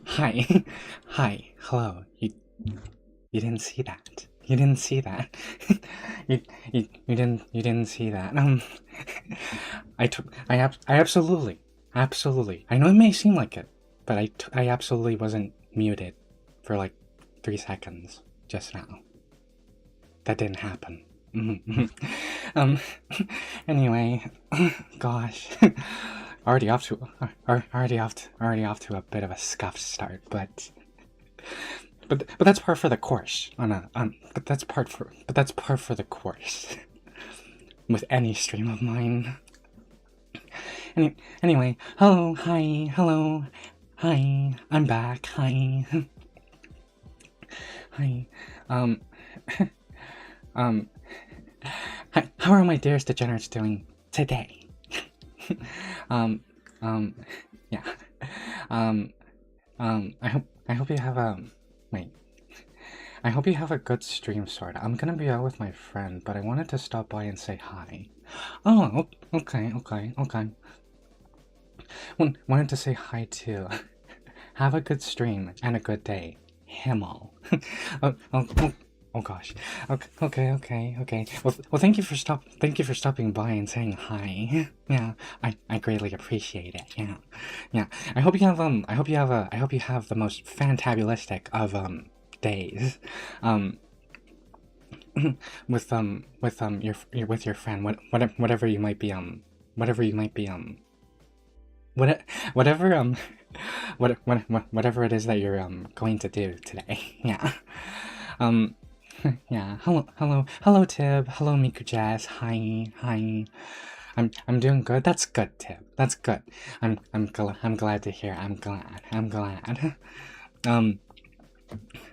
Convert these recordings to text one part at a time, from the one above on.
Hi. Hi. Hello. You didn't see that. You didn't see that. you, you didn't see that. I absolutely. I know it may seem like it, but I absolutely wasn't muted for like 3 seconds just now. That didn't happen. um, anyway, gosh, already off to a bit of a scuffed start, but that's par for the course. But that's par for the course with any stream of mine. Anyway, hello, hi, hello, hi, I'm back, hi, hi, um, um, hi, how are my dearest degenerates doing today? um, um, yeah, um, I hope you have wait. I hope you have a good stream, sorta. I'm gonna be out with my friend, but I wanted to stop by and say hi. Oh, okay. Wanted to say hi too. Have a good stream and a good day. Himmel. Oh gosh. Okay. Well, thank you for stopping by and saying hi. Yeah, I greatly appreciate it. Yeah. I hope you have the most fantabulistic of days. Um with your friend, whatever you might be whatever you might be what whatever whatever it is that you're going to do today. Yeah. Um yeah. Hello Tib. Hello Miku Jazz. Hi. I'm doing good. That's good, Tib. That's good. I'm glad to hear. I'm glad. Um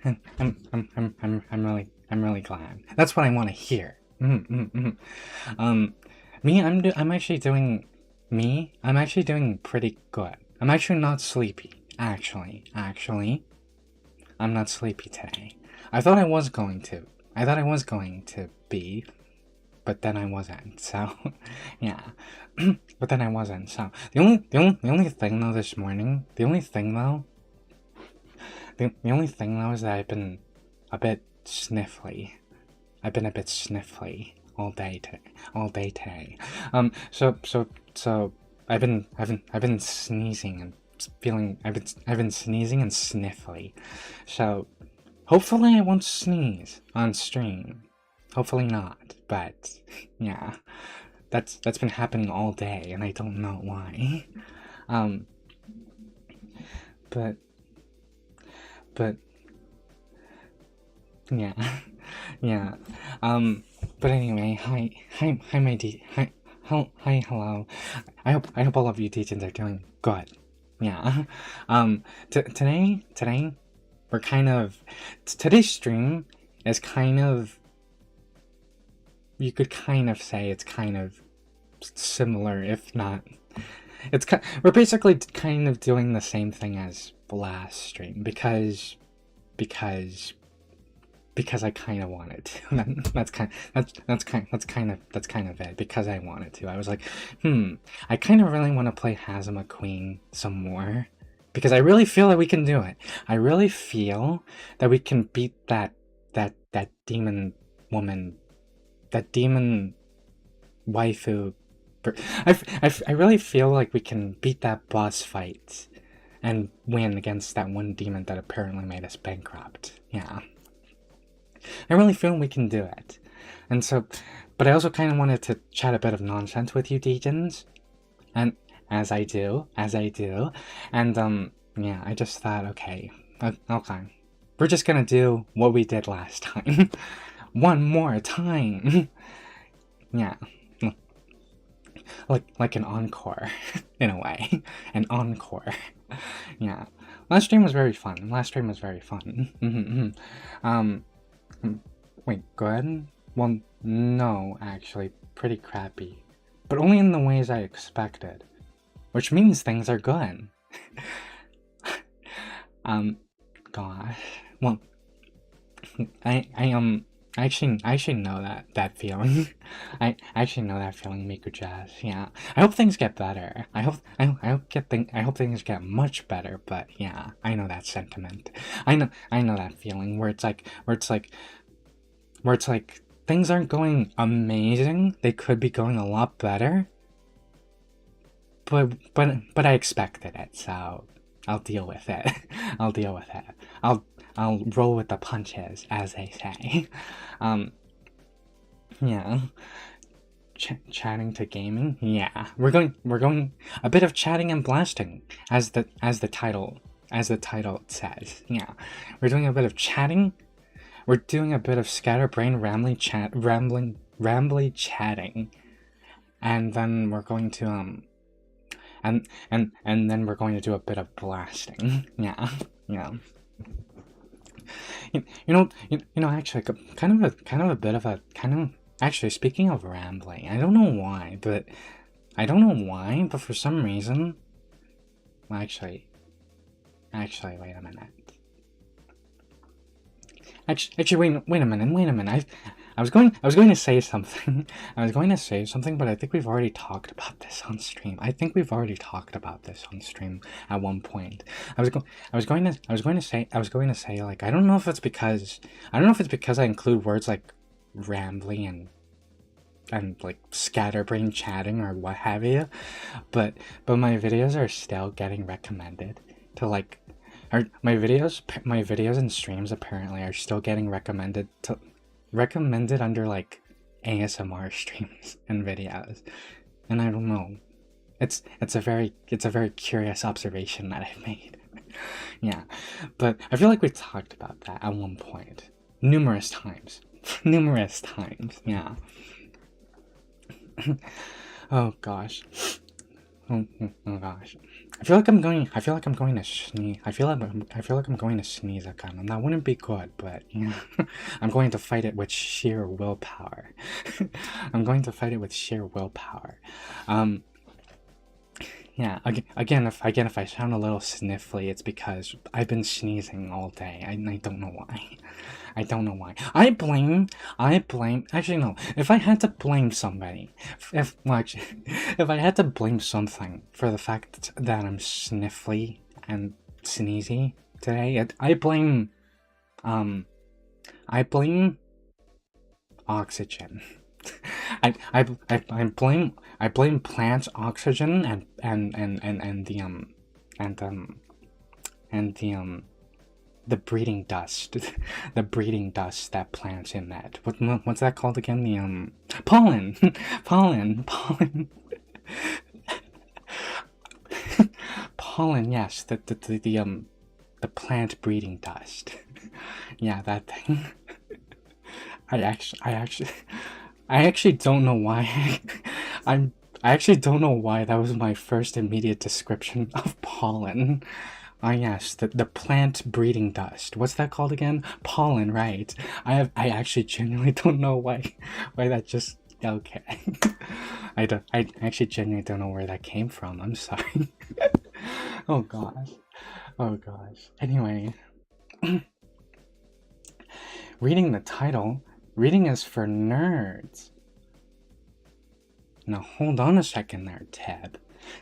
I'm really glad. That's what I want to hear. Me, I'm actually doing pretty good. I'm actually not sleepy. Actually, I'm not sleepy today. I thought I was going to. I thought I was going to be, but then I wasn't. So, yeah. But then I wasn't. So the only thing though this morning, the only thing though is that I've been a bit sniffly. I've been a bit sniffly all day today. So I've been sneezing and feeling. I've been sneezing and sniffly. So hopefully I won't sneeze on stream. Hopefully not. But yeah, that's been happening all day, and I don't know why. But yeah, yeah. But anyway, hi, my hello. I hope all of you teachers are doing good. Yeah. Today, we're kind of today's stream is kind of, you could kind of say it's kind of similar, if not. We're basically kind of doing the same thing as last stream because I kind of wanted to. That's kind of it. Because I wanted to. I was like, I kind of really want to play Hazama Queen some more, because I really feel that we can do it. I really feel that we can beat that demon woman, that demon waifu. I really feel like we can beat that boss fight and win against that one demon that apparently made us bankrupt. Yeah. I really feel we can do it. And so, but I also kind of wanted to chat a bit of nonsense with you, Degens. And as I do. And, yeah, I just thought, okay. We're just gonna do what we did last time. One more time. Yeah. Like an encore, in a way. An encore. Yeah. Last stream was very fun. Wait, good? Well, no, actually, pretty crappy. But only in the ways I expected. Which means things are good. Gosh. Well, I I actually know that feeling. I actually know that feeling, Miku Jazz. Yeah. I hope things get better. I hope things get much better. But yeah, I know that sentiment. I know that feeling where it's like things aren't going amazing. They could be going a lot better. But I expected it, so I'll deal with it. I'll deal with it. I'll roll with the punches, as they say. Um, yeah. Chatting to gaming. Yeah, we're going a bit of chatting and blasting, as the title says. Yeah, we're doing a bit of chatting. We're doing a bit of scatterbrained rambly chatting, and then we're going to and then we're going to do a bit of blasting. Yeah, yeah. Actually, kind of a bit of a kind of. Actually, speaking of rambling, I don't know why, but for some reason, well, actually, wait a minute. Actually, wait a minute. I was going to say something. I was going to say something, but I think we've already talked about this on stream. I think we've already talked about this on stream at one point. I was going to say like I don't know if it's because I include words like rambly and like scatterbrain chatting or what have you, but my videos are still getting recommended to like. My videos and streams apparently are still getting recommended under like ASMR streams and videos, and I don't know. It's a very curious observation that I've made. Yeah, but I feel like we talked about that at one point, numerous times, Yeah. Oh gosh. Oh gosh. I feel like I'm going to sneeze. I feel like I'm going to sneeze again, and that wouldn't be good, but yeah. I'm going to fight it with sheer willpower. I'm going to fight it with sheer willpower. Yeah, again, if I sound a little sniffly, it's because I've been sneezing all day. I don't know why. I don't know why. I blame. Actually, no. If I had to blame somebody, if I had to blame something for the fact that I'm sniffly and sneezy today, I blame. I blame oxygen. I blame plants oxygen and the breeding dust the breeding dust that plants emit. What's that called again? The pollen. pollen pollen, yes, the plant breeding dust. Yeah, that thing. I actually don't know why. I actually don't know why that was my first immediate description of pollen. Ah, yes, the plant breeding dust. What's that called again? Pollen, right? I actually genuinely don't know why that just okay. I actually genuinely don't know where that came from. I'm sorry. Oh gosh. Oh gosh. Anyway, reading the title. Reading is for nerds. Now hold on a second there, Tab.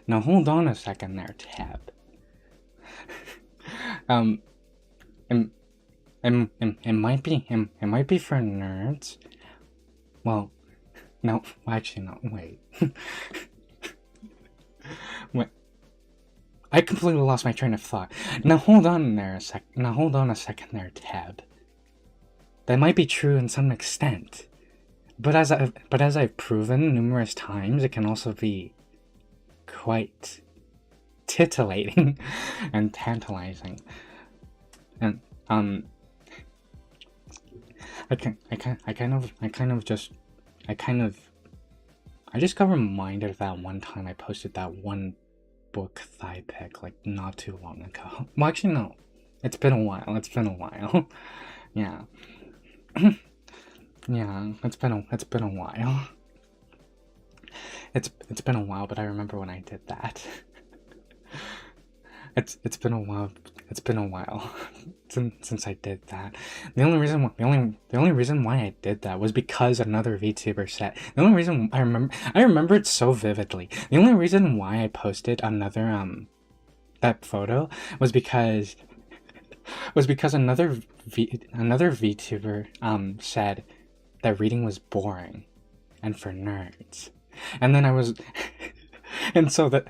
It might be for nerds. Well, no, actually no, wait. Wait. I completely lost my train of thought. Now hold on a second there, Tab. That might be true in some extent. But as I've proven numerous times, it can also be quite titillating and tantalizing. And I just got reminded of that one time I posted that one book thigh pic like not too long ago. Well, actually no, it's been a while. Yeah. Yeah, it's been a while. It's been a while, but I remember when I did that. It's been a while. It's been a while since I did that. The only reason why I did that was because another VTuber said. The only reason I remember it so vividly. The only reason why I posted another that photo was because another VTuber said that reading was boring and for nerds. And then I was and so that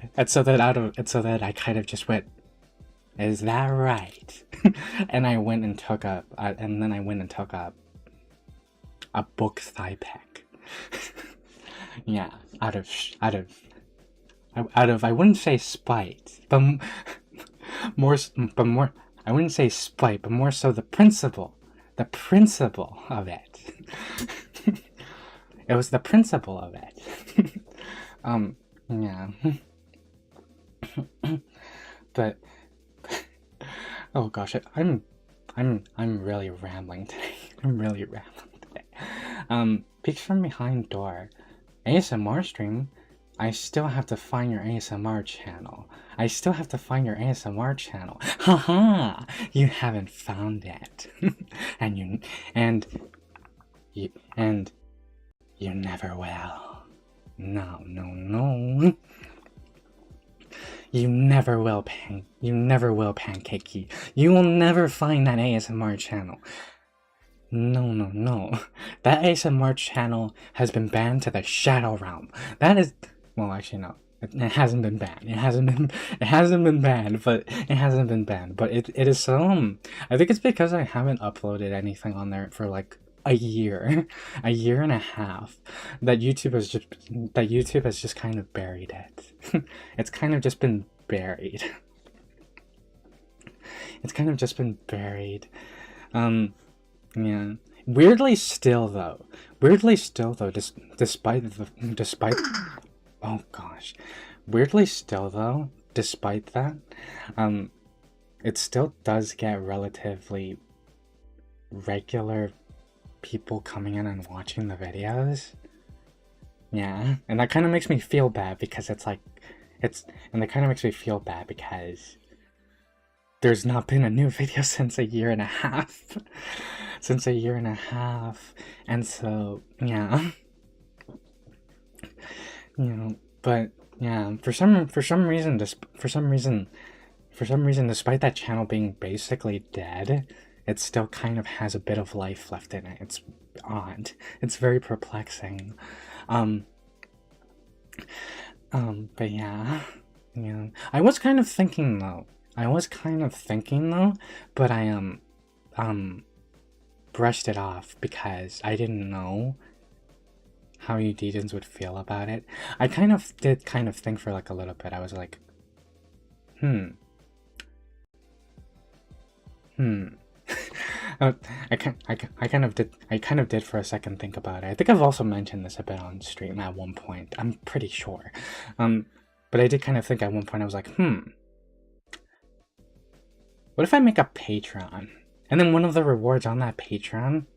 I kind of just went, is that right? And I went and took up a book thigh pic. Yeah, out of I wouldn't say spite, but more I wouldn't say spite, but more so the principle of it. It was the principle of it. Yeah. But oh gosh, I'm really rambling today. Peeks from behind door. ASMR stream. I still have to find your ASMR channel. Haha! You haven't found it. and you never will. No. You never will, Pancakey. You will never find that ASMR channel. No. That ASMR channel has been banned to the Shadow Realm. That is... Well, actually, no. It hasn't been banned. It hasn't been banned, but it is so... I think it's because I haven't uploaded anything on there for like a year and a half, that YouTube has just kind of buried it. It's kind of just been buried. Yeah. Weirdly still though, despite oh gosh, weirdly still though, despite that, it still does get relatively regular people coming in and watching the videos. Yeah, and that kind of makes me feel bad because there's not been a new video since a year and a half. And so yeah, but yeah, for some reason, despite that channel being basically dead, it still kind of has a bit of life left in it. It's odd. It's very perplexing. But yeah. I was kind of thinking though, but I brushed it off because I didn't know how you Deedans would feel about it. I did think for like a little bit. I was like, I kind of did for a second think about it. I think I've also mentioned this a bit on stream at one point. I'm pretty sure. But I did kind of think at one point, I was like, what if I make a Patreon? And then one of the rewards on that Patreon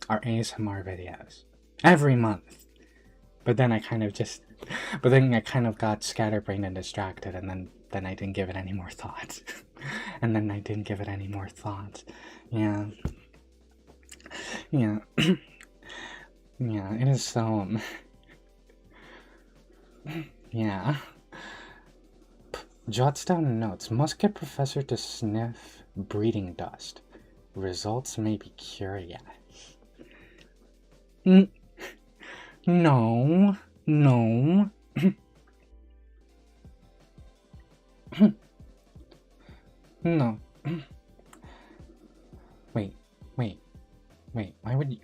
are ASMR videos. Every month. But then I kind of got scatterbrained and distracted, and then I didn't give it any more thought. Yeah. Yeah, it is so... yeah. Jots down notes. Must get professor to sniff breeding dust. Results may be curious. No. No. Wait.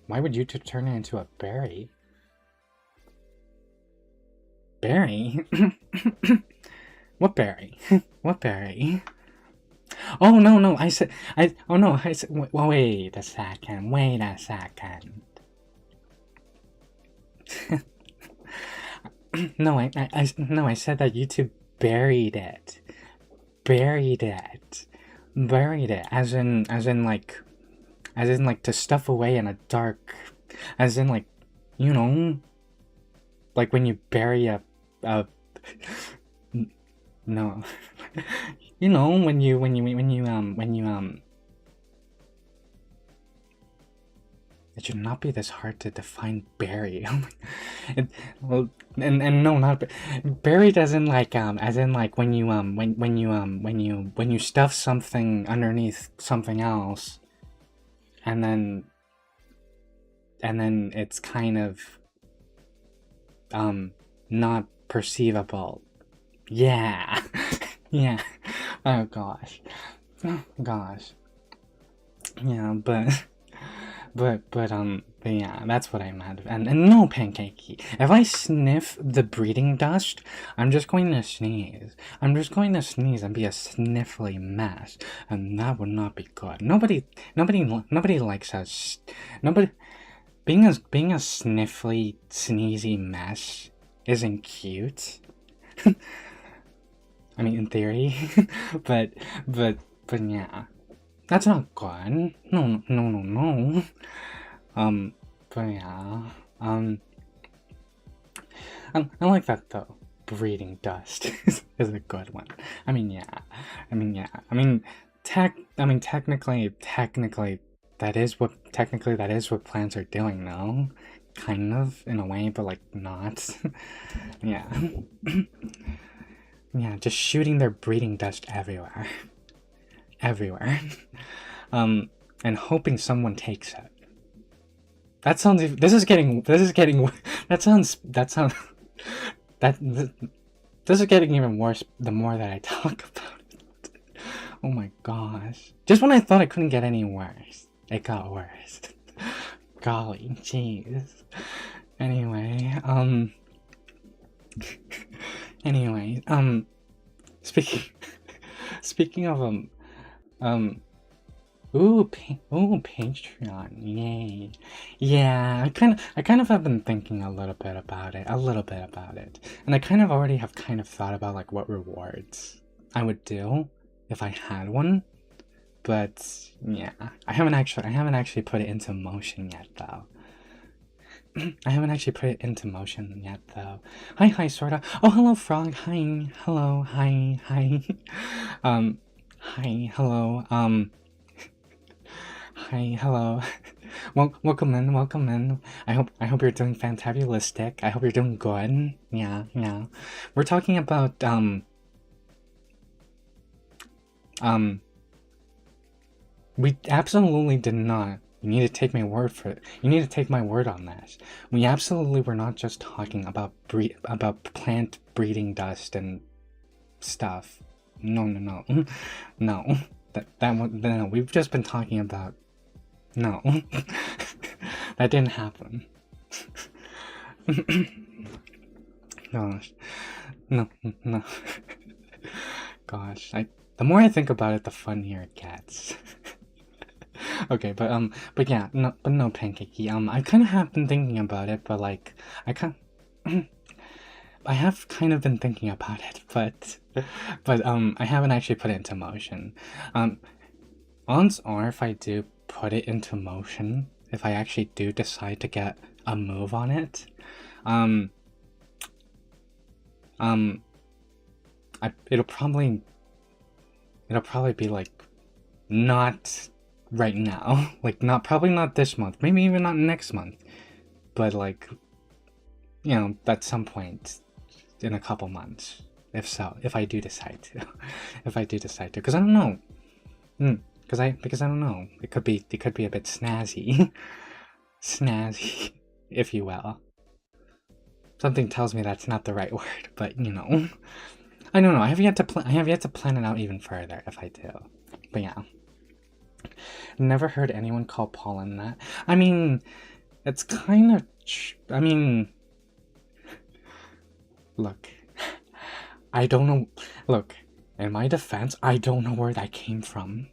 Why would you turn it into a berry? Berry? What berry? What berry? Oh no! I said. Well, wait a second. No, I said that YouTube buried it. Buried it. As in like to stuff away in a dark. As in like, like when you bury a no. you know, when you it should not be this hard to define berry. it, well, and no, not berry doesn't like as in like when you when you stuff something underneath something else, and then it's kind of not perceivable. Yeah. Yeah. Oh gosh. Oh gosh. Yeah, but yeah, that's what I meant. And no, Pancakey. If I sniff the breeding dust, I'm just going to sneeze. I'm just going to sneeze and be a sniffly mess, and that would not be good. Nobody likes us. Nobody being a sniffly, sneezy mess isn't cute. I mean, in theory, but yeah. That's not good. No. But yeah. I like that though. Breeding dust is a good one. I mean, yeah. I mean, technically, that is what plants are doing, though. Kind of, in a way, but like not. Yeah. Yeah, just shooting their breeding dust everywhere. Everywhere. And hoping someone takes it. That sounds this is getting this is getting even worse the more that I talk about it. Oh my gosh. Just when I thought it couldn't get any worse, it got worse. Golly, jeez. Anyway, speaking of Patreon, yay. Yeah, I kind of have been thinking a little bit about it, and I kind of already have kind of thought about like what rewards I would do if I had one, but yeah, I haven't actually put it into motion yet though. Hi, sorta. Oh, hello, Frog. Hi, hello, hi. Hi, hello. Hi, hello. Well, welcome in. I hope you're doing fantabulistic. I hope you're doing good. Yeah. We're talking about we absolutely did not. You need to take my word for it. You need to take my word on this. We absolutely were not just talking about plant breeding dust and stuff. No. No. No. We've just been talking about. No. That didn't happen. Gosh. No. Gosh. The more I think about it, the funnier it gets. Okay, but yeah, no, Pancakey. I kind of have been thinking about it, but like, I have kind of been thinking about it, but I haven't actually put it into motion. Odds are, if I do put it into motion, if I actually do decide to get a move on it, it'll probably be like not right now, like probably not this month, maybe even not next month, but like, you know, at some point in a couple months, if I do decide to, because I don't know, because I don't know, it could be a bit snazzy, if you will. Something tells me that's not the right word, but you know, I don't know. I have yet to plan it out even further if I do, but yeah. Never heard anyone call pollen that. I mean, it's kind of. I mean, look, I don't know. Look, in my defense, I don't know where that came from.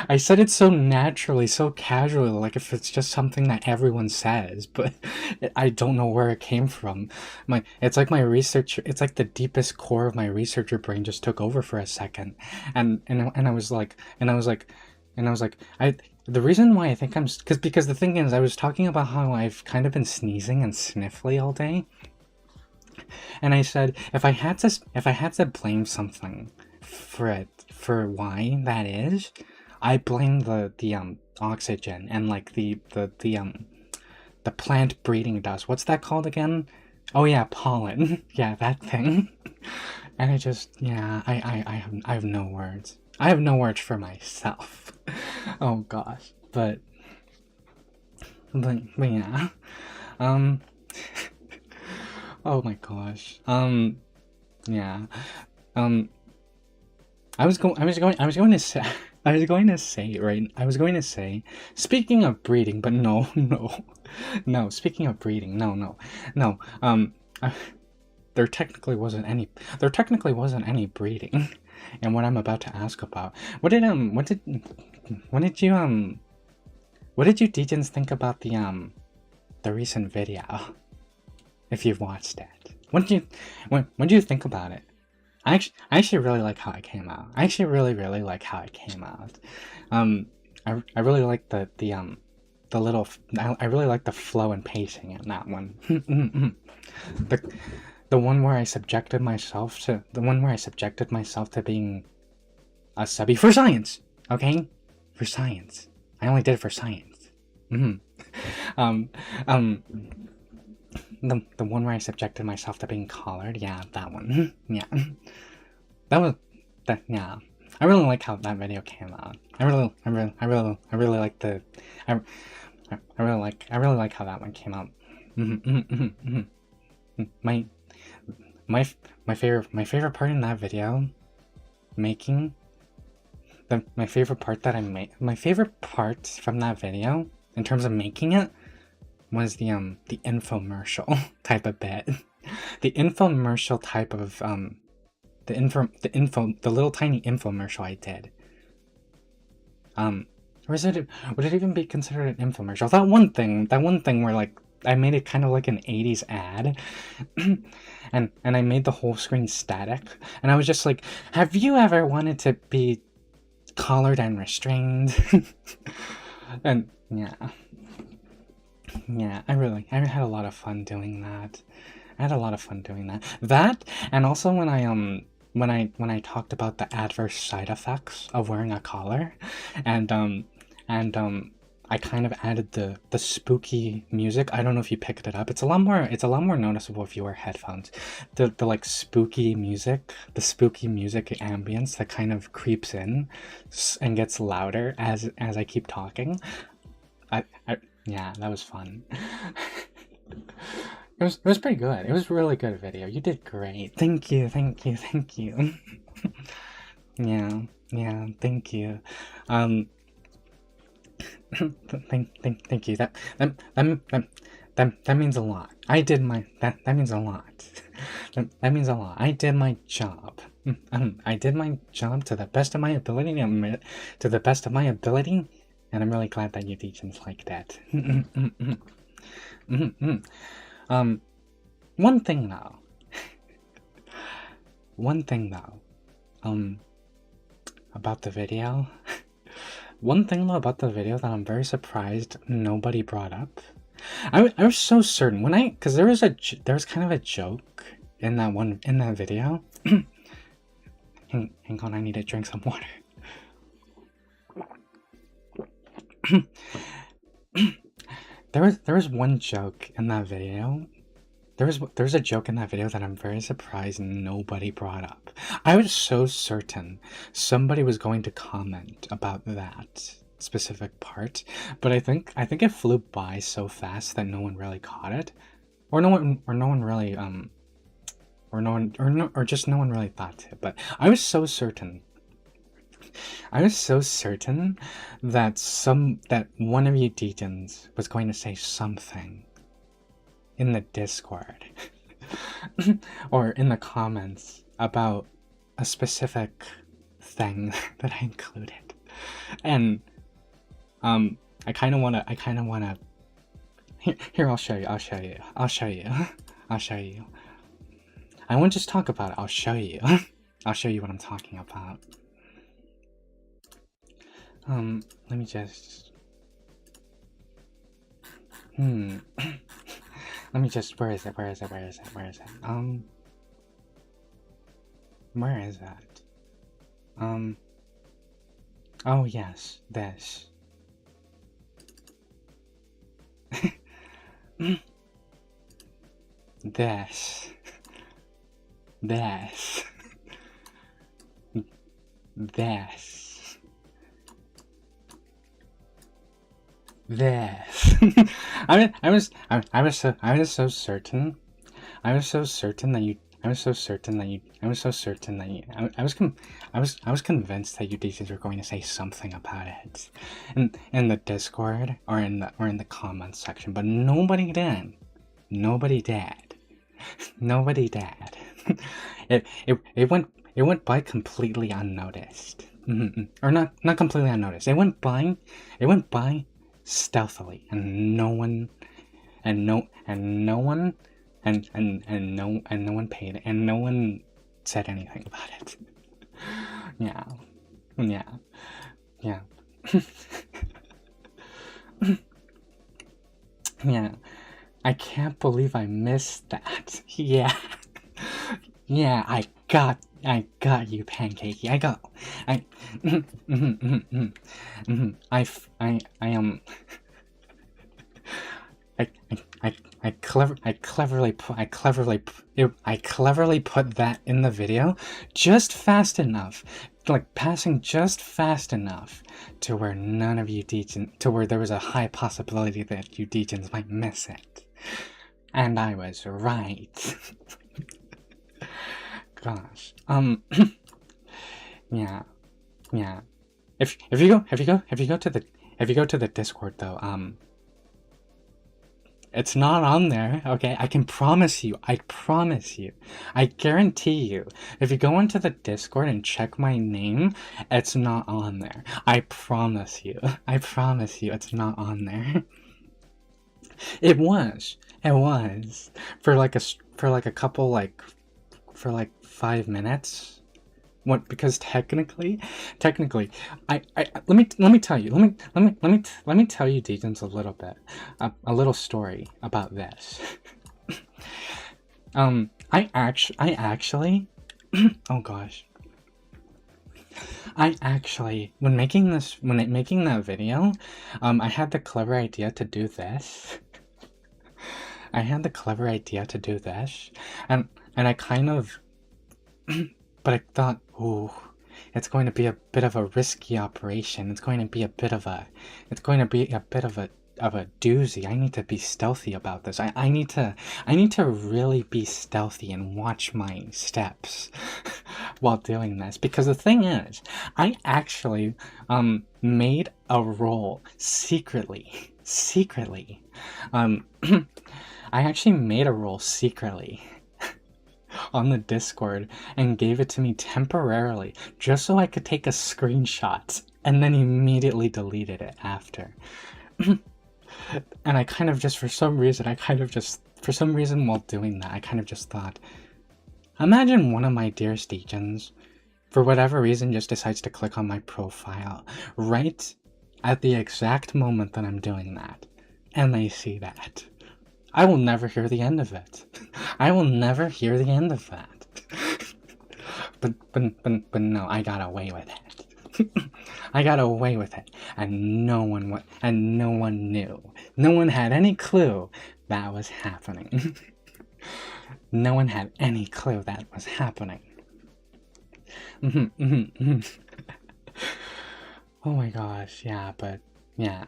I said it so naturally, so casually, like if it's just something that everyone says, but I don't know where it came from. It's like my research. It's like the deepest core of my researcher brain just took over for a second, and I was like, the reason why I think I'm because the thing is, I was talking about how I've kind of been sneezing and sniffly all day, and I said if I had to blame something for why that is, I blame the oxygen and like the plant breeding dust. What's that called again? Oh yeah, pollen. Yeah, that thing. And it just, yeah, I have no words. I have no words for myself. Oh gosh, but yeah, um, oh my gosh, yeah, um, I was going to say, I was going to say, speaking of breeding, but no, no, speaking of breeding, no, I, there technically wasn't any breeding, and what I'm about to ask about, what did you, what did you degens think about the recent video, if you've watched it? What did you think about it? I actually really like how it came out. I actually really like how it came out. I really like the little, I really like the flow and pacing in that one. The one where I subjected myself to being a subby for science. Okay, for science. I only did it for science. Um, um, the one where I subjected myself to being collared. Yeah, that one. Yeah, yeah. I really like how that video came out. I really like the, I, I really like how that one came out. My, my favorite part in that video, making, my favorite part from that video, in terms of making it, was the infomercial type of bit. The infomercial type of, the little tiny infomercial I did. Or would it even be considered an infomercial? That one thing where like, I made it kind of like an 80s ad, and I made the whole screen static, and I was just like, have you ever wanted to be collared and restrained? And yeah, I had a lot of fun doing that. That, and also when I talked about the adverse side effects of wearing a collar, and I kind of added the spooky music. I don't know if you picked it up. It's a lot more noticeable if you wear headphones. The like spooky music, the spooky music ambience that kind of creeps in and gets louder as I keep talking. Yeah, that was fun. It was pretty good. It was a really good video. You did great. Thank you. Yeah, thank you. Thank you. That means a lot. That means a lot. That means a lot. I did my job. I did my job to the best of my ability. And I'm really glad that you teachers like that. One thing though, about the video. One thing though about the video that I'm very surprised nobody brought up. I was so certain because there was kind of a joke in that video. hang on, I need to drink some water. There was one joke in that video. There's a joke in that video that I'm very surprised nobody brought up. I was so certain somebody was going to comment about that specific part, but I think it flew by so fast that no one really caught it, or no one really just no one really thought to. But I was so certain that one of you degens was going to say something in the Discord or in the comments about a specific thing that I included. And I kind of want to here, I'll show you. I won't just talk about it. I'll show you. I'll show you what I'm talking about. Let me just let me just, where is it? Where is it? Oh yes, this. This. This. This. This. I was so certain. I was so certain that you. I was so certain that you. I was so certain that you. I was convinced that you DJs were going to say something about it, in the Discord or in the comments section, but nobody did. Nobody did. Nobody did. It went by completely unnoticed. Or not completely unnoticed. It went by stealthily, and no one paid, and no one said anything about it. Yeah. Yeah. Yeah. I can't believe I missed that. Yeah. Yeah, I got you, Pancakey. I cleverly put that in the video just fast enough, like passing just fast enough to where none of you degens, to where there was a high possibility that you degens might miss it. And I was right. Gosh. Yeah. If you go to the Discord though, it's not on there, okay? I can promise you. I guarantee you. If you go into the Discord and check my name, it's not on there. I promise you. It's not on there. It was. For like a couple, like, for like 5 minutes. What? Because technically, I let me tell you, let me tell you, Degens, a little story about this. I actually, oh gosh, when making that video, I had the clever idea to do this. And I kind of. But I thought, ooh, it's going to be a bit of a risky operation. It's going to be a bit of a doozy. I need to be stealthy about this. I need to really be stealthy and watch my steps while doing this. Because the thing is, I actually made a roll secretly. I actually made a roll secretly on the Discord and gave it to me temporarily just so I could take a screenshot, and then immediately deleted it after. And I kind of just, for some reason while doing that, I kind of just thought, imagine one of my dearest degens, for whatever reason, just decides to click on my profile right at the exact moment that I'm doing that, and they see that. I will never hear the end of it. I will never hear the end of that. But no, I got away with it. I got away with it, and no one knew. No one had any clue that was happening. No one had any clue that was happening. Oh my gosh, yeah, but yeah,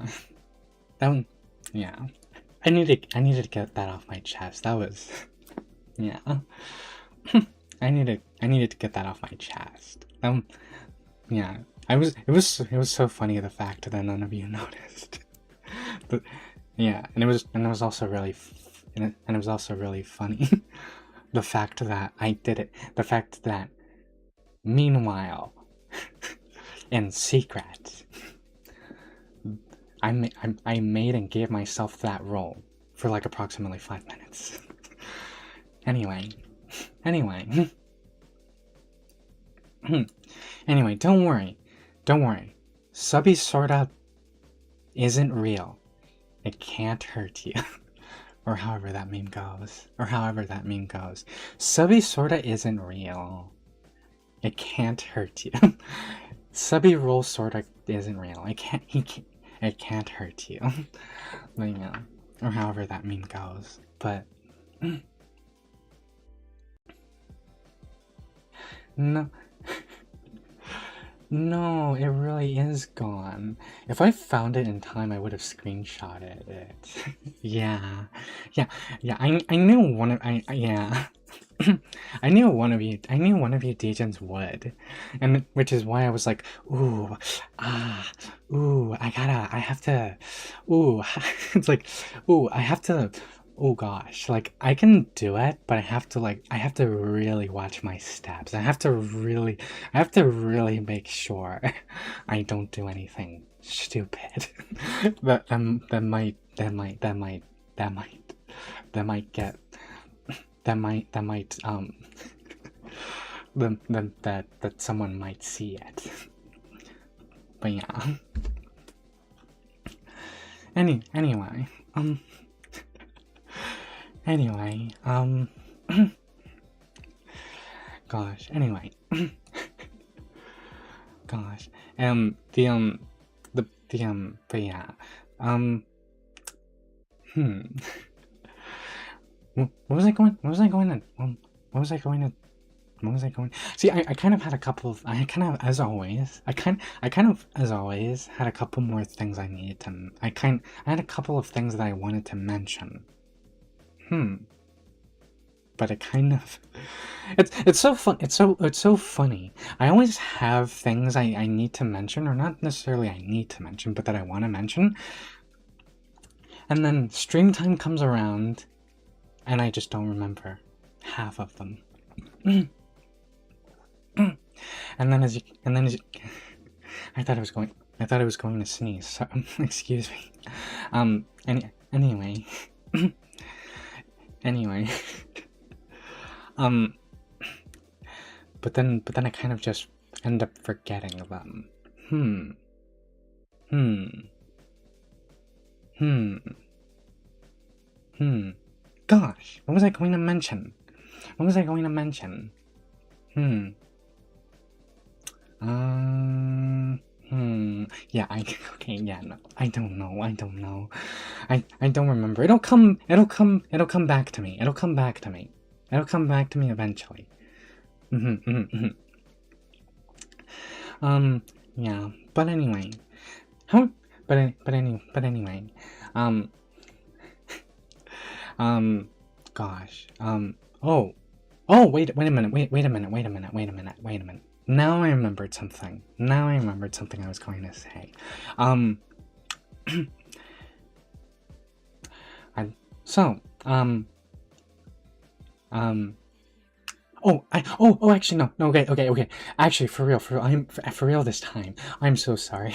that one, yeah. I needed to get that off my chest. That was, yeah. I needed to get that off my chest. Yeah. It was so funny, the fact that none of you noticed. But yeah, and it was also really funny. The fact that I did it. The fact that, meanwhile, in secret, I made and gave myself that role for like approximately 5 minutes. Anyway. Anyway, don't worry. Subby sorta isn't real. It can't hurt you. Or however that meme goes. Subby sorta isn't real. It can't hurt you. Subby roll sorta isn't real. It can't hurt you. But, you know, or however that meme goes. But no. No, it really is gone. If I found it in time, I would have screenshotted it. Yeah. I knew one of yeah. I knew one of you Degens would. And which is why I was like, ooh, I have to, ooh, it's like, ooh, I have to, oh gosh, like I can do it, but I have to really watch my steps. I have to really make sure I don't do anything stupid that might get that someone might see it. But yeah. Anyway, gosh, anyway, gosh, but yeah, what was I going to, see, I kind of had a couple of, I kind of, as always, as always, had a couple more things I needed to, I had a couple of things that I wanted to mention. But it kind of, it's so fun, it's so funny. I always have things I need to mention, or not necessarily I need to mention, but that I want to mention. And then stream time comes around, and I just don't remember half of them. And then as you, I thought I was going to sneeze, so excuse me. Anyway. But then I kind of just end up forgetting them. Gosh, what was I going to mention? Yeah, okay, yeah, no, I don't know. I don't remember. It'll come back to me. It'll come back to me eventually. Yeah, but anyway. Gosh, wait a minute. Now I remembered something. I was going to say. Actually, no, okay. Actually, for real, I'm for real this time. I'm so sorry.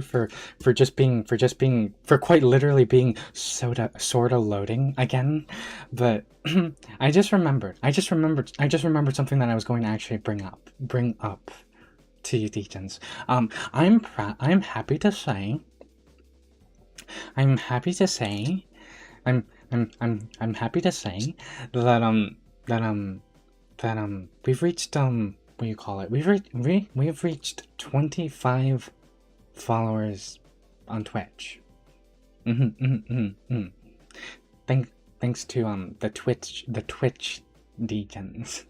For quite literally being sorta loading again. But I just remembered something that I was going to actually bring up to you, Degens. I'm happy to say that we've reached what do you call it? We've reached 25 followers on Twitch. Thanks to the Twitch degens.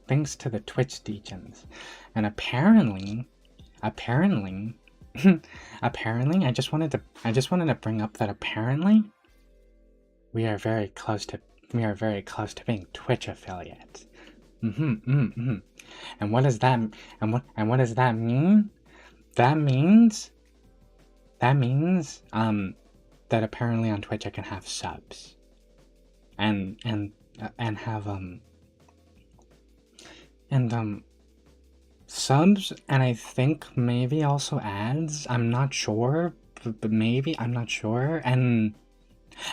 Thanks to the Twitch degens. And apparently I just wanted to bring up that apparently we are very close to being Twitch affiliates. And what does that mean? That means that apparently on Twitch I can have subs and have subs, and I think maybe also ads. I'm not sure, but maybe, I'm not sure, and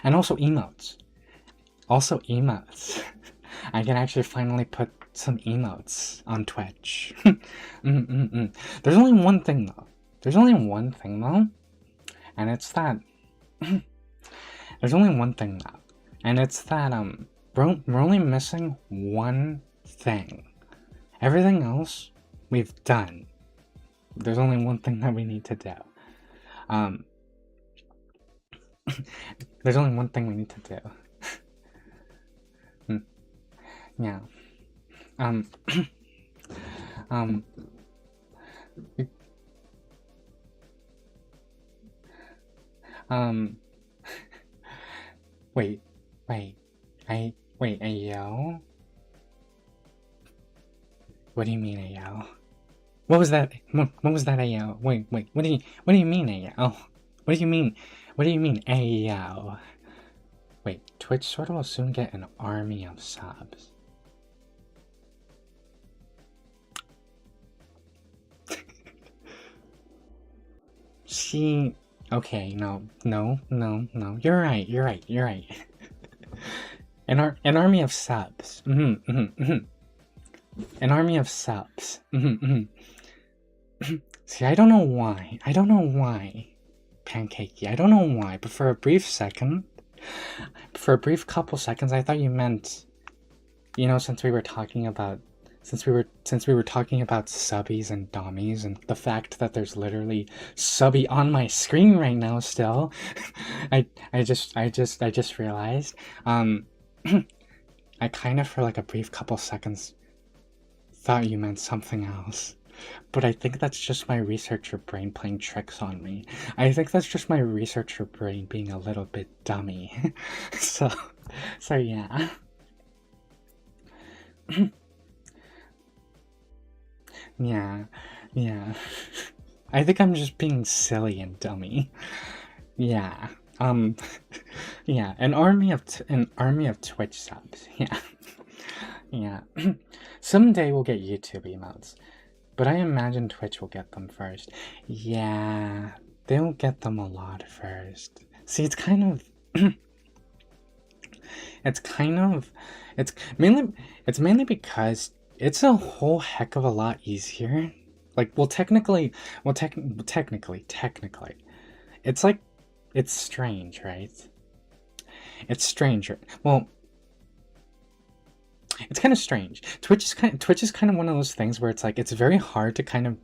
also emotes. I can actually finally put some emotes on Twitch. There's only one thing though, and it's that we're only missing one thing. Everything else we've done. There's only one thing that we need to do. There's only one thing we need to do. Yeah. Wait, Ayo? What do you mean, Ayo? What was that? What was that, Ayo? Wait, what do you mean, Ayo? What do you mean? What do you mean, Ayo? Wait, Twitch sort of will soon get an army of subs. She... Okay, no. You're right. An army of subs. An army of subs. See, I don't know why, Pancakey. I don't know why, but for a brief couple seconds, I thought you meant, you know, since we were talking about subbies and dommies and the fact that there's literally subby on my screen right now still, I just realized, I kind of for like a brief couple seconds thought you meant something else. But I think that's just my researcher brain playing tricks on me. I think that's just my researcher brain being a little bit dummy. So yeah. Yeah. I think I'm just being silly and dummy. Yeah. Yeah, an army of Twitch subs. Yeah. Someday we'll get YouTube emotes, but I imagine Twitch will get them first. Yeah, they'll get them a lot first. See, it's mainly because it's a whole heck of a lot easier. Like, technically, it's like, it's strange, right? It's strange. Well, it's kind of strange. Twitch is kind of one of those things where it's like, it's very hard to kind of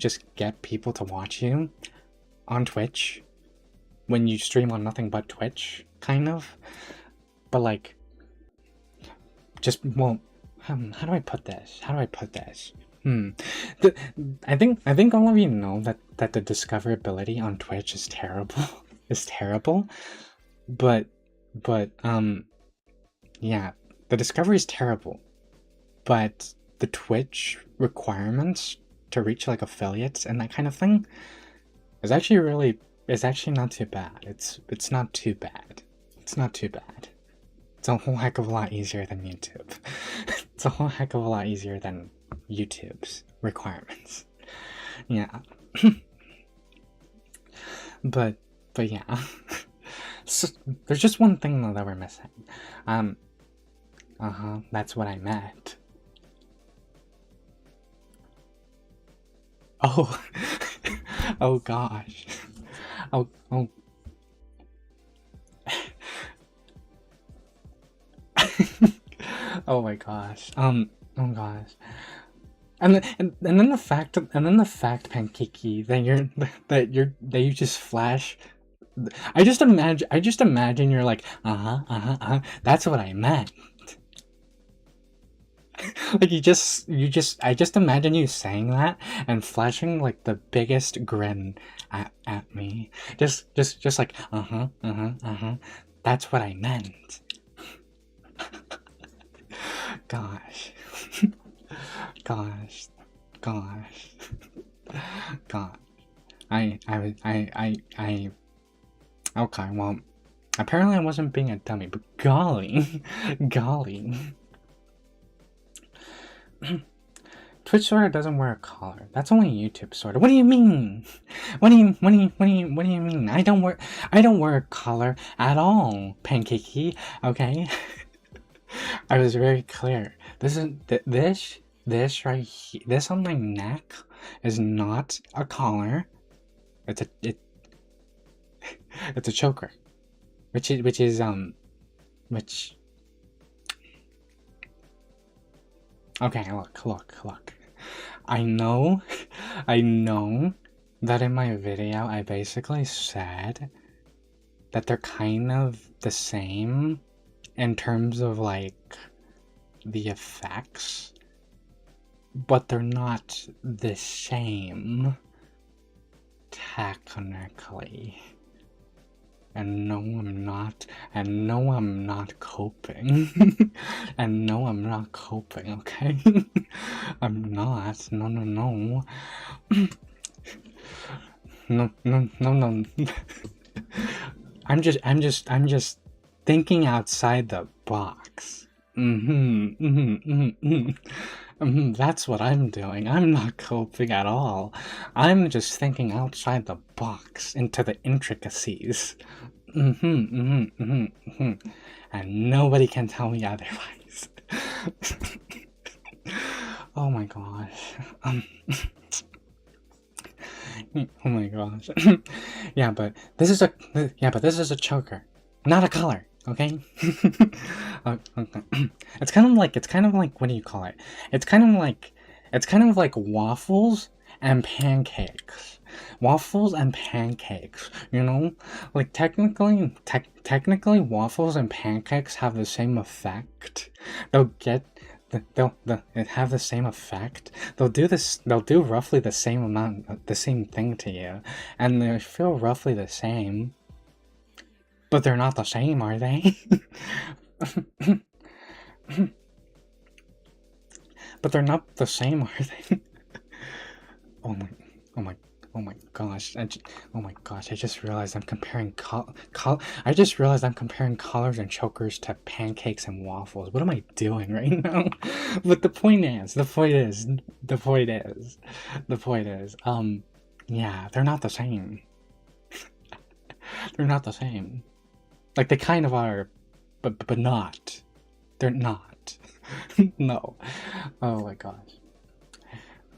just get people to watch you on Twitch when you stream on nothing but Twitch, kind of. But like, just, well, how do I put this? I think all of you know that the discoverability on Twitch is terrible. But yeah, the discovery is terrible. But the Twitch requirements to reach like affiliates and that kind of thing is actually not too bad. It's not too bad. It's a whole heck of a lot easier than YouTube. It's a whole heck of a lot easier than YouTube's requirements. Yeah. but yeah. So, there's just one thing though that we're missing. That's what I meant. Oh. Oh gosh. Oh. Oh my gosh. Oh gosh. And then the fact, Pancakey, that you just flash. I just imagine you're like, that's what I meant. Like I just imagine you saying that and flashing like the biggest grin at me. Just like, that's what I meant. Gosh. Okay, well, apparently I wasn't being a dummy, but golly. Twitch sorta doesn't wear a collar. That's only YouTube sorta. What do you mean? What do you mean? I don't wear a collar at all, Pancakey, okay? I was very clear. This right here, this on my neck is not a collar. It's a choker, which Okay, look. I know, I know that in my video I basically said that they're kind of the same in terms of like the effects, but they're not the same technically. And no, I'm not. And no, I'm not coping. And no, I'm not coping, okay? I'm not. No, no, no. No. I'm just thinking outside the box. That's what I'm doing. I'm not coping at all. I'm just thinking outside the box into the intricacies. And nobody can tell me otherwise. Oh my gosh. Oh my gosh. Yeah, but this is a choker, not a color. Okay. Okay. It's kind of like what do you call it? It's kind of like waffles and pancakes. Waffles and pancakes, you know? Like technically waffles and pancakes have the same effect. They'll have the same effect. They'll do roughly the same amount, the same thing to you, and they feel roughly the same. But they're not the same, are they? But they're not the same, are they? Oh my gosh! Oh my gosh! I just realized I'm comparing I just realized I'm comparing collars and chokers to pancakes and waffles. What am I doing right now? But the point is, yeah, they're not the same. They're not the same. Like they kind of are, but not. They're not. No. Oh my gosh.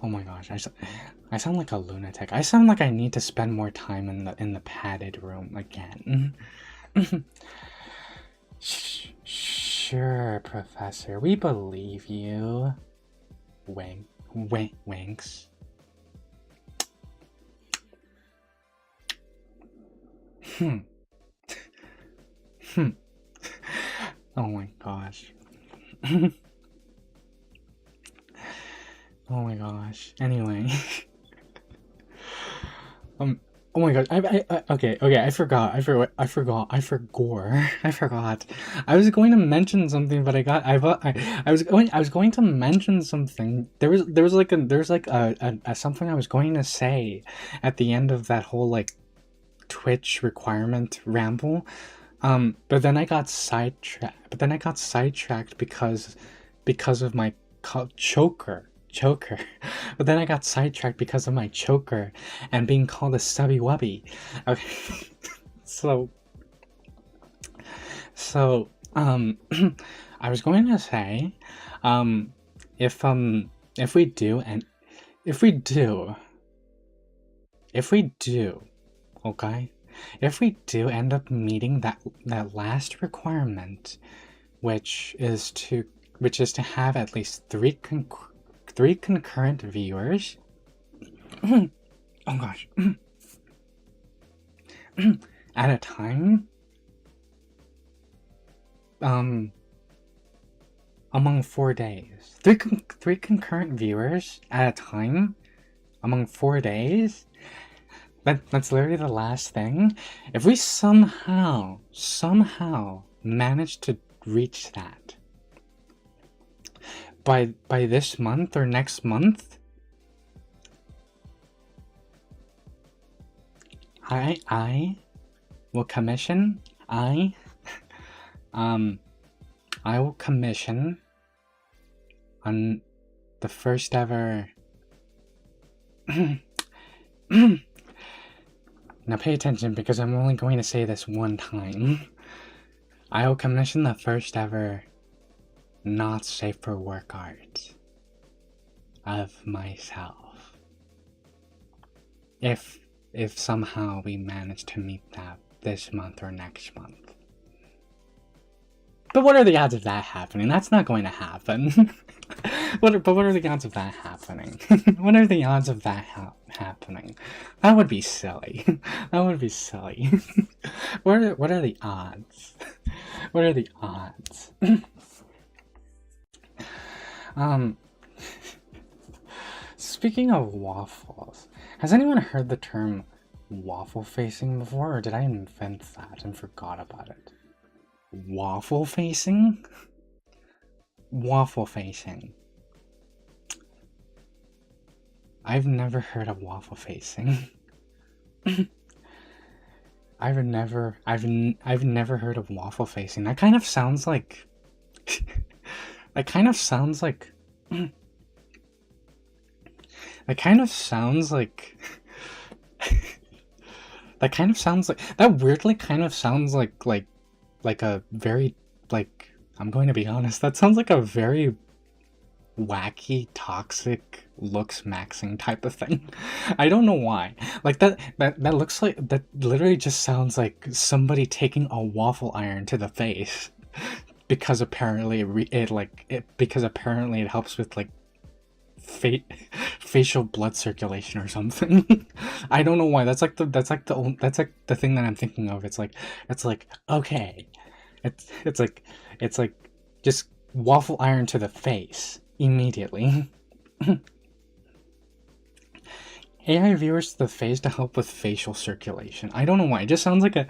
Oh my gosh. I sound like a lunatic. I sound like I need to spend more time in the padded room again. Sure, Professor. We believe you. Winks. Oh my gosh. Oh my gosh. Anyway. Oh my god. Okay. I forgot. I forgot. I was going to mention something, but I was going to mention something. There's like a something I was going to say at the end of that whole like Twitch requirement ramble. But then I got sidetracked. Because of my choker. But then I got sidetracked because of my choker and being called a stubby wubby. Okay. so I was going to say, if we do, okay, if we do end up meeting that last requirement, which is to have at least three concurrent viewers. Oh gosh. At a time. Among 4 days. Three concurrent viewers at a time among 4 days. That's literally the last thing. If we somehow manage to reach that by this month or next month, I will commission I will commission on the first ever now pay attention because I'm only going to say this one time. I will commission the first ever not safe for work art of myself. If somehow we manage to meet that this month or next month. But what are the odds of that happening? That's not going to happen. what are the odds of that happening? What are the odds of that happening? That would be silly. That would be silly. What are the odds? What are the odds? Speaking of waffles, has anyone heard the term waffle facing before, or did I invent that and forgot about it? Waffle facing? Waffle facing. I've never heard of waffle facing. I've never heard of waffle facing. That kind of sounds like that kind of sounds like that kind of sounds like that kind of sounds like that weirdly kind of sounds like a very, like, I'm going to be honest, that sounds like a very wacky, toxic, looks maxing type of thing. I don't know why. Like that looks like, that literally just sounds like somebody taking a waffle iron to the face because apparently it helps with like facial blood circulation or something. I don't know why. That's like the thing that I'm thinking of. It's like okay, it's like just waffle iron to the face immediately. AI viewers to the face to help with facial circulation. I don't know why. It just sounds like a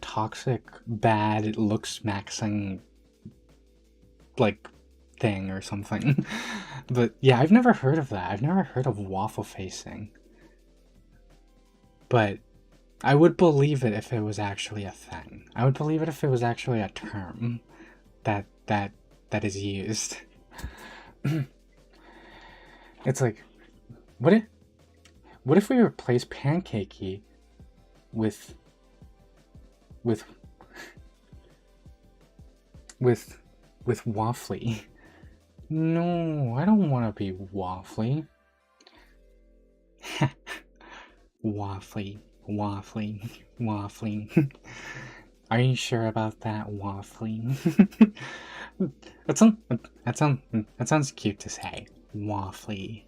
toxic, bad, looks maxing like thing or something. But yeah, I've never heard of that. I've never heard of waffle facing. But I would believe it if it was actually a thing. I would believe it if it was actually a term that is used. It's like, what if we replace pancakey with waffly? No, I don't want to be waffly. Waffly. Are you sure about that, waffly? That sounds cute to say. Waffly.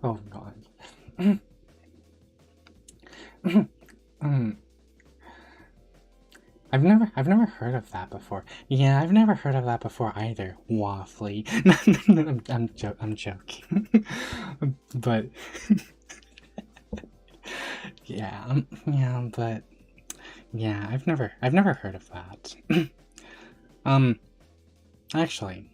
Oh god. I've never heard of that before. Yeah, I've never heard of that before either. Waffly. I'm joking. But yeah, but yeah, I've never heard of that. Actually,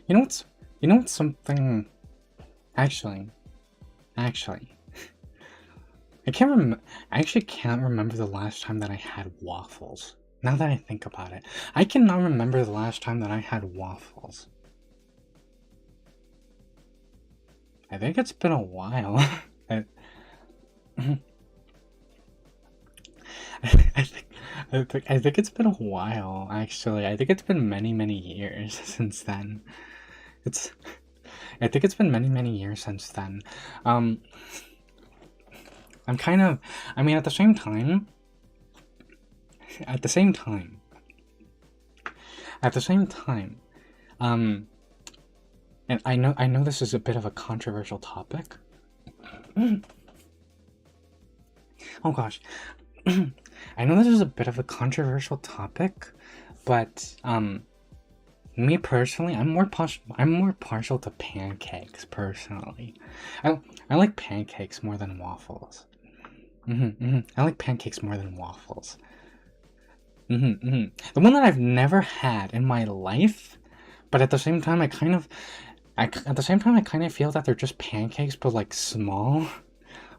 you know what's something, actually, I actually can't remember the last time that I had waffles. Now that I think about it, I cannot remember the last time that I had waffles. I think it's been a while. I think it's been a while, actually. I think it's been many years since then. I think it's been many years since then. I'm kind of, I mean, at the same time, and I know this is a bit of a controversial topic. Oh gosh. I know this is a bit of a controversial topic, but me personally, I'm more partial to pancakes personally. I like pancakes more than waffles. I like pancakes more than waffles. The one that I've never had in my life, but at the same time I kind of feel that they're just pancakes but like small,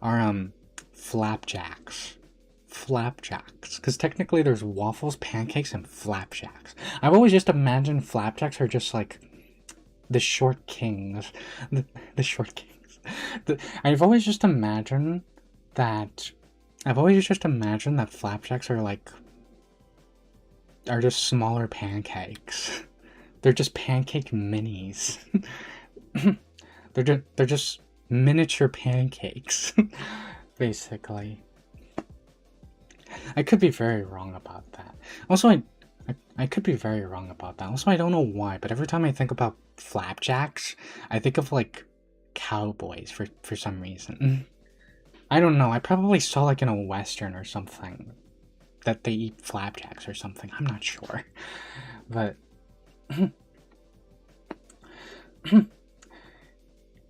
are flapjacks. Because technically there's waffles, pancakes, and flapjacks. I've always just imagined flapjacks are just like the short kings. The short kings. I've always just imagined that flapjacks are just smaller pancakes. They're just pancake minis. They're just miniature pancakes, basically. I could be very wrong about that. Also, I could be very wrong about that. Also, I don't know why, but every time I think about flapjacks, I think of like cowboys for some reason. I don't know. I probably saw like in a western or something that they eat flapjacks or something. I'm not sure, but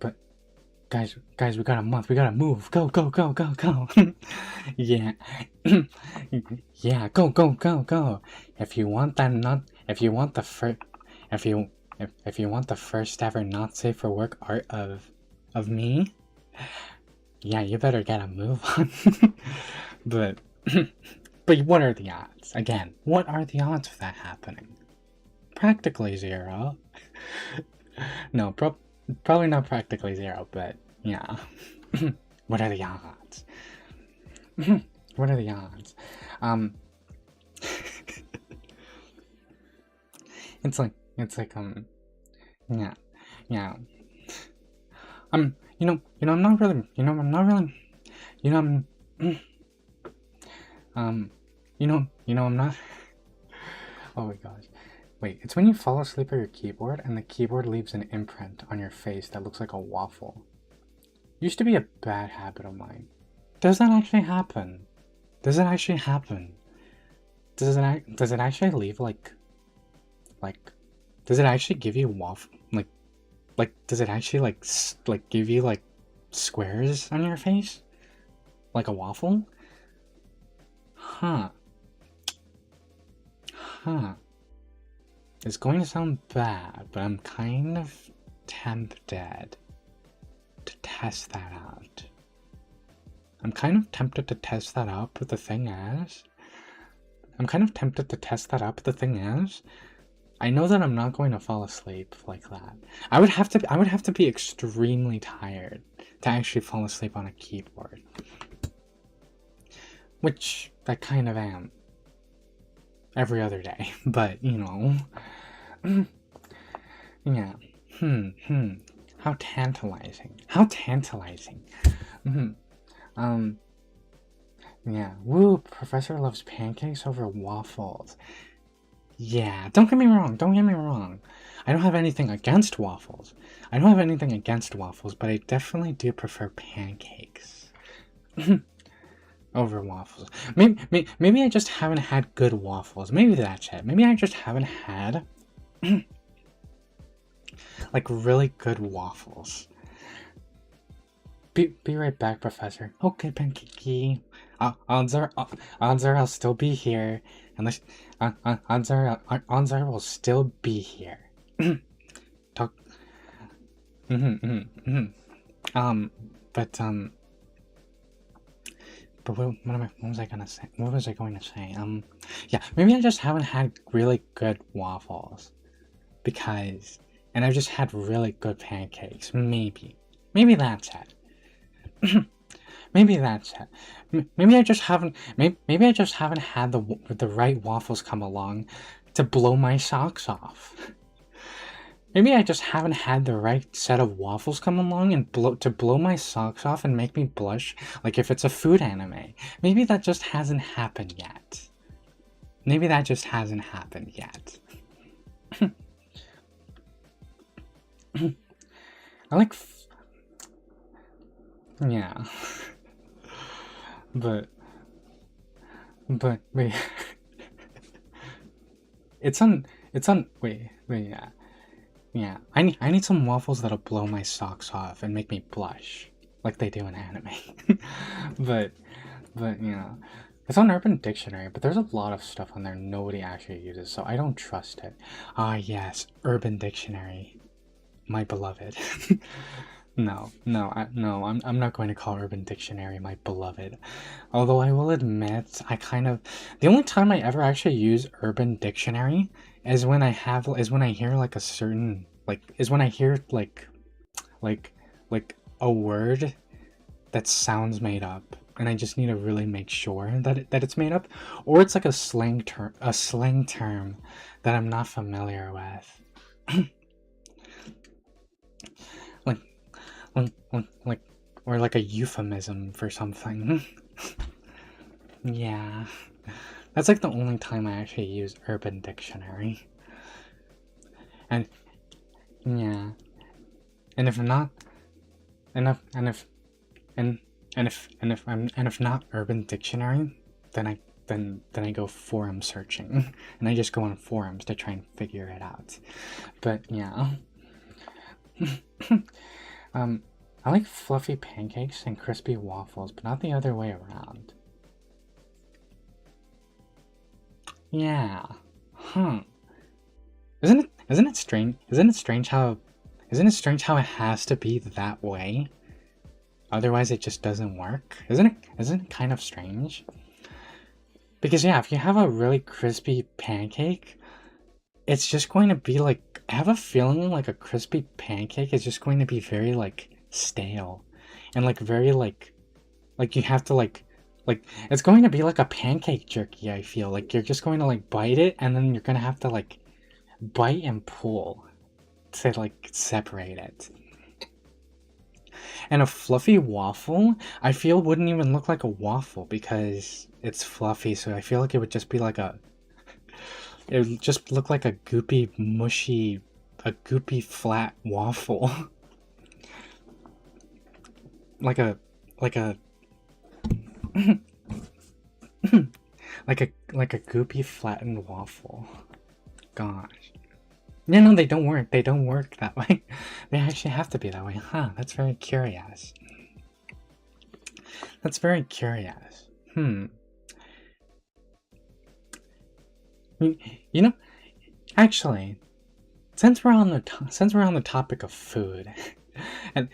but guys, we got a month. We gotta move. Go, go, go, go, go. Yeah, yeah. Go, go, go, go. If you want that not, if you want the first, if you want the first ever not safe for work art of me, yeah, you better get a move on. But but what are the odds? Again, what are the odds of that happening? Practically zero. No, probably not practically zero, but yeah. What are the odds? What are the odds? It's like yeah, yeah. I'm not really, I'm not really, you know, I'm, I'm not. Oh my gosh. Wait, it's when you fall asleep at your keyboard and the keyboard leaves an imprint on your face that looks like a waffle. Used to be a bad habit of mine. Does that actually happen? Does it actually happen? Does it actually leave like does it actually give you waffle does it actually like give you like squares on your face? Like a waffle? Huh. Huh. It's going to sound bad, but I'm kind of tempted to test that out. I'm kind of tempted to test that out, but the thing is, I know that I'm not going to fall asleep like that. I would have to be extremely tired to actually fall asleep on a keyboard. Which I kind of am. Every other day. But, yeah. How tantalizing. How tantalizing. Yeah. Woo, Professor loves pancakes over waffles. Yeah, don't get me wrong. I don't have anything against waffles. But I definitely do prefer pancakes over waffles. Maybe I just haven't had good waffles. Maybe that's it. Maybe I just haven't had like really good waffles. Be right back, Professor. Okay, Pancakey. Odds are I'll still be here. Unless odds are will still be here. Talk. But what was I gonna say? What was I going to say? Yeah, maybe I just haven't had really good waffles and I've just had really good pancakes. Maybe that's it. Maybe that's it. Maybe I just haven't. Maybe I just haven't had the right waffles come along to blow my socks off. Maybe I just haven't had the right set of waffles come along and blow my socks off and make me blush like if it's a food anime. Maybe that just hasn't happened yet. I like. Yeah. But wait. It's on wait, yeah. Yeah. I need some waffles that'll blow my socks off and make me blush like they do in anime. but it's on Urban Dictionary, but there's a lot of stuff on there nobody actually uses, so I don't trust it. Ah yes, Urban Dictionary. My beloved. No, I'm not going to call Urban Dictionary my beloved. Although I will admit, the only time I ever actually use Urban Dictionary is when I hear like a word that sounds made up, and I just need to really make sure that it's made up, or it's like a slang term that I'm not familiar with. like or like a euphemism for something. Yeah. That's like the only time I actually use Urban Dictionary. And yeah. And if not, and if not Urban Dictionary, then I go forum searching, and I just go on forums to try and figure it out. But yeah, I like fluffy pancakes and crispy waffles, but not the other way around. Yeah, huh? Isn't it strange? Isn't it strange how it has to be that way? Otherwise, it just doesn't work. Isn't it kind of strange? Because yeah, if you have a really crispy pancake, it's just going to be like, I have a feeling like a crispy pancake is just going to be very like stale and like very like you have to like it's going to be like a pancake jerky. I feel like you're just going to like bite it and then you're going to have to like bite and pull to like separate it. And a fluffy waffle, I feel wouldn't even look like a waffle because it's fluffy, so I feel like it would just be like it would just look like a goopy, mushy, a goopy flat waffle. like a like a goopy flattened waffle. Gosh. Yeah, no, they don't work. They don't work that way. They actually have to be that way. Huh, that's very curious. That's very curious. You know, actually, since we're on the topic of food, and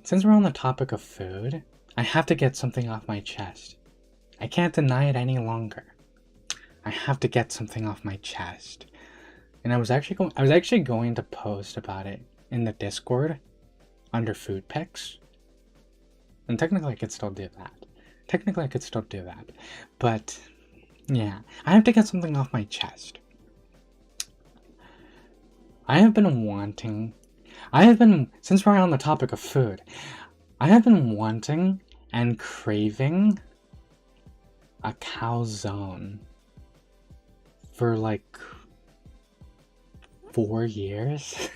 since we're on the topic of food, I have to get something off my chest. I can't deny it any longer. I have to get something off my chest. And I was actually going to post about it in the Discord under food pics. And technically I could still do that. But yeah, I have to get something off my chest. Since we're on the topic of food, I have been wanting and craving a calzone for like 4 years.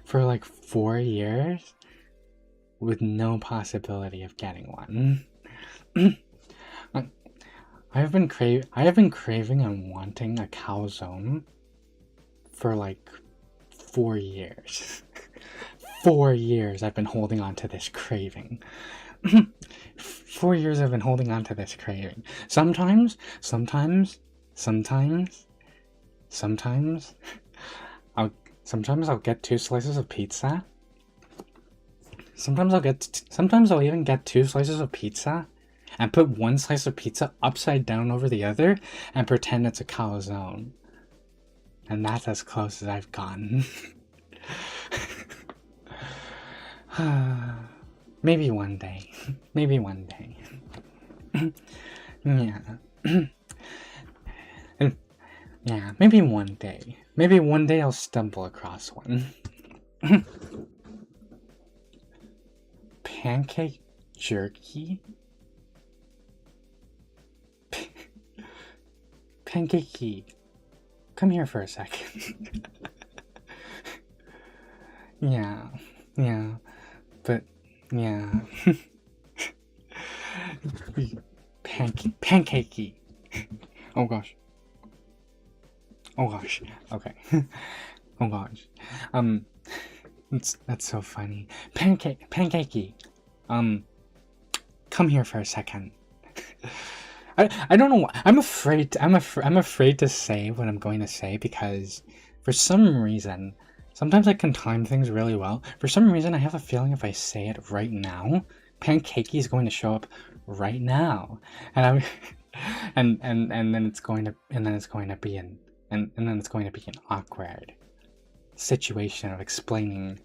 For like 4 years with no possibility of getting one. I have been craving and wanting a calzone for like 4 years. 4 years I've been holding on to this craving. 4 years I've been holding on to this craving. Sometimes I'll get 2 slices of pizza. Sometimes I'll even get 2 slices of pizza and put 1 slice of pizza upside down over the other and pretend it's a calzone. And that's as close as I've gotten. Maybe one day. Yeah. Yeah, maybe one day. Maybe one day I'll stumble across one. Pancake jerky? Pancakey. Come here for a second. Yeah. But, yeah. Pancakey. Oh gosh. Okay. Oh gosh. That's so funny. Pancakey. Come here for a second. I don't know why. I'm afraid to say what I'm going to say because for some reason, sometimes I can time things really well. For some reason, I have a feeling if I say it right now, Pancakey is going to show up right now, and then it's going to be an awkward situation of explaining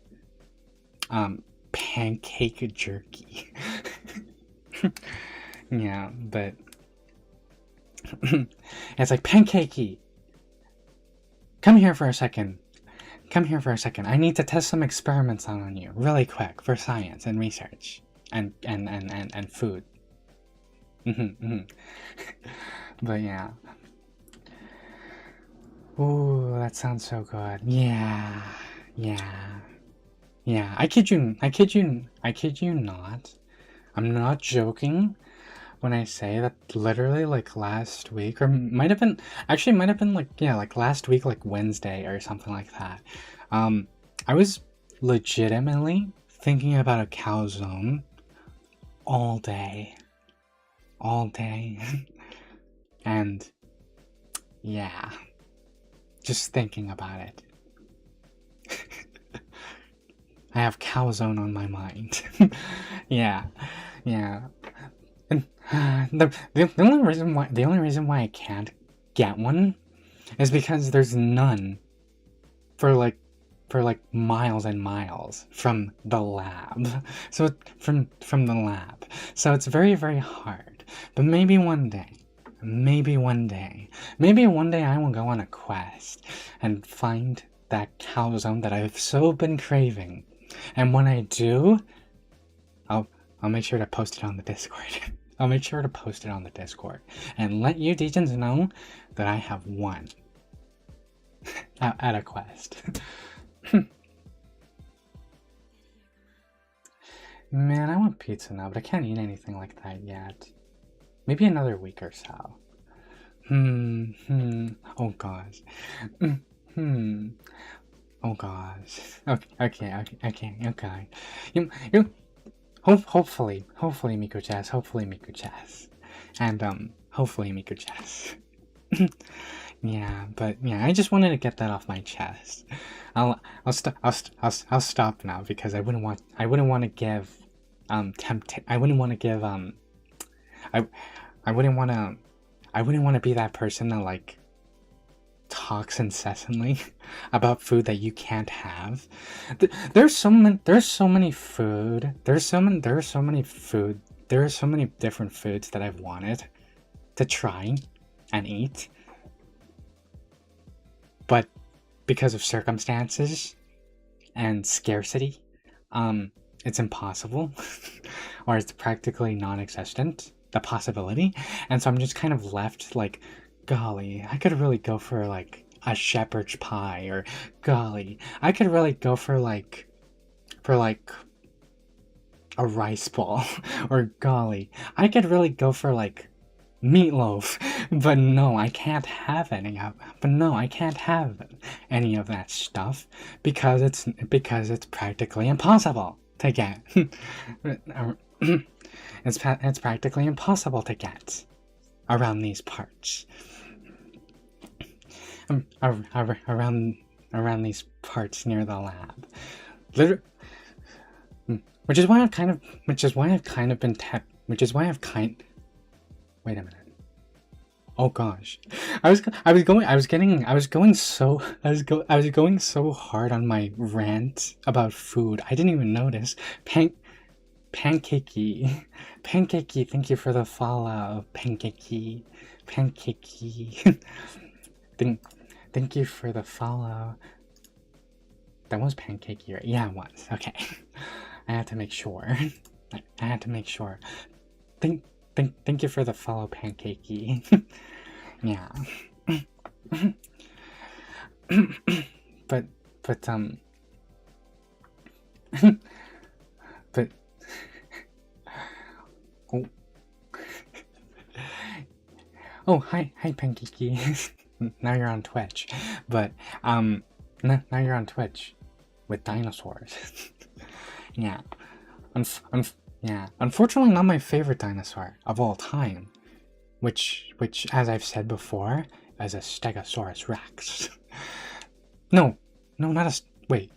pancake jerky. Yeah, but it's like, Pancakey, come here for a second. I need to test some experiments on you really quick for science and research and food. But yeah. Ooh, that sounds so good. Yeah. Yeah. Yeah. I kid you not. I'm not joking when I say that literally like last week, or might have been, actually might have been like, yeah, like last week, like Wednesday or something like that. Um, I was legitimately thinking about a calzone all day. All day. And yeah, just thinking about it. I have calzone on my mind. Yeah, yeah. And the only reason why I can't get one is because there's none for like miles and miles from the lab. So from the lab. So it's very, very hard. But maybe one day. Maybe one day. Maybe one day I will go on a quest and find that calzone that I've so been craving. And when I do, I'll make sure to post it on the Discord. I'll make sure to post it on the Discord and let you Degens know that I have won at a quest. Man, I want pizza now, but I can't eat anything like that yet. Maybe another week or so. Oh gosh. Oh gosh. Okay. You hopefully Miku Chess, and hopefully Miku Chess. Yeah, but yeah, I just wanted to get that off my chest. I'll stop now because I wouldn't want to give I wouldn't want to give I I wouldn't want to be that person that like talks incessantly about food that you can't have. There's so many food. There are so many different foods that I've wanted to try and eat. But because of circumstances and scarcity, it's impossible or it's practically non-existent, the possibility. And so I'm just kind of left like, golly, I could really go for like a shepherd's pie, or golly, I could really go for like a rice ball, or golly, I could really go for like meatloaf. But no, I can't have any of that stuff because it's practically impossible to get. It's practically impossible to get around these parts. Around these parts near the lab. Which is why I've kind of been wait a minute. Oh gosh. I was going so hard on my rant about food. I didn't even notice. Pancakey, thank you for the follow. Pancakey. Thank you for the follow. That was Pancakey, right? Yeah, it was. Okay. I had to make sure. Thank you for the follow, Pancakey. Yeah. but but oh hi Pancakey. Now you're on Twitch. But now you're on Twitch with dinosaurs. Yeah. Yeah. Unfortunately, not my favorite dinosaur of all time. Which, as I've said before, is a Stegosaurus Rex. No, not a. Wait.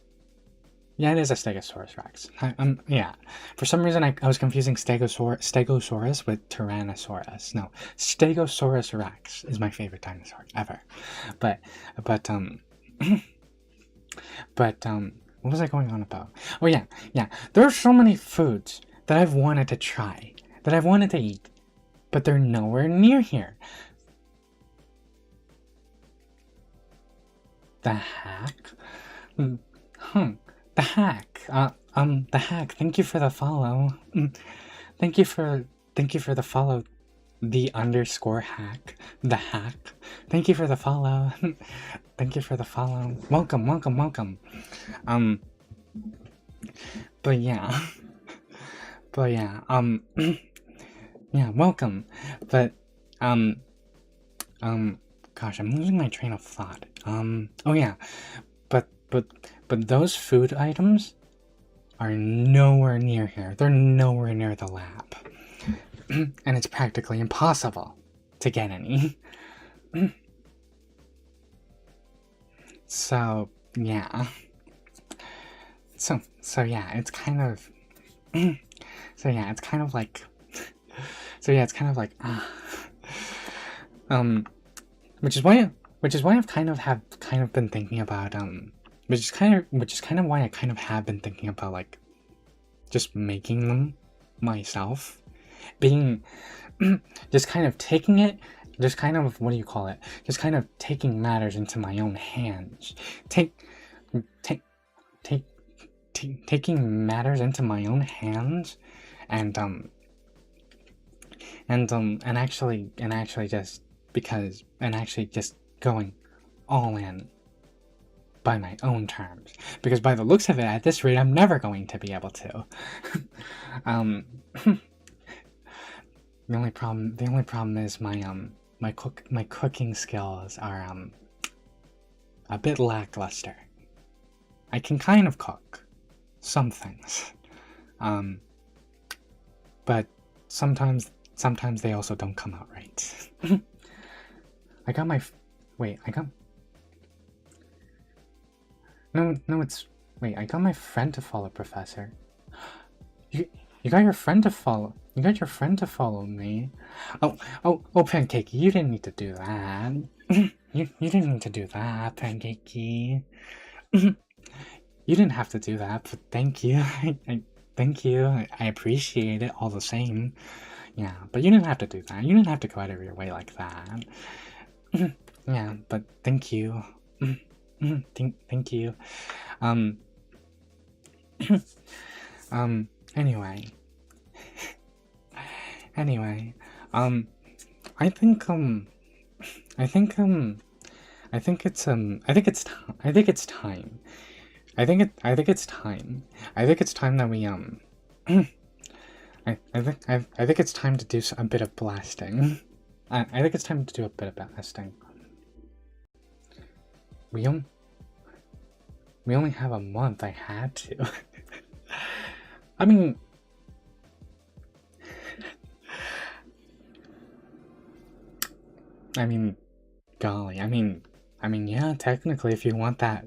Yeah, it is a Stegosaurus Rex. Yeah. For some reason, I was confusing Stegosaurus with Tyrannosaurus. No, Stegosaurus Rex is my favorite dinosaur ever. But, what was I going on about? Oh yeah. There are so many foods that I've wanted to try, that I've wanted to eat, but they're nowhere near here. The hack? The hack. The hack. Thank you for the follow. Thank you for the follow. the underscore hack, the hack. Thank you for the follow. Thank you for the follow. Welcome, welcome, welcome. But yeah, but yeah, yeah, welcome. But gosh, I'm losing my train of thought. Oh yeah, but those food items are nowhere near here. They're nowhere near the lab. And it's practically impossible to get any. So, yeah. So yeah, it's kind of... so yeah, it's kind of like... which is why I've kind of been thinking about, which is kind of why I kind of have been thinking about, like, just making them myself. Being... just kind of taking it, just kind of, what do you call it? Just kind of taking matters into my own hands. Taking matters into my own hands, and actually just going all in by my own terms, because by the looks of it, at this rate, I'm never going to be able to. The only problem is my cooking skills are a bit lackluster. I can kind of cook some things, but sometimes they also don't come out right. I got my I got my friend to follow, Professor. You got your friend to follow. You got your friend to follow me. Oh, Pancakey, you didn't need to do that. you didn't need to do that, Pancakey. You didn't have to do that, but thank you. Thank you. I appreciate it all the same. Yeah, but you didn't have to do that. You didn't have to go out of your way like that. Yeah, but thank you. Thank you. Anyway, I think it's time. I think it's time that we I think it's time to do a bit of blasting. I think it's time to do a bit of blasting. We only have a month. I had to. I mean, golly, yeah, technically, if you want that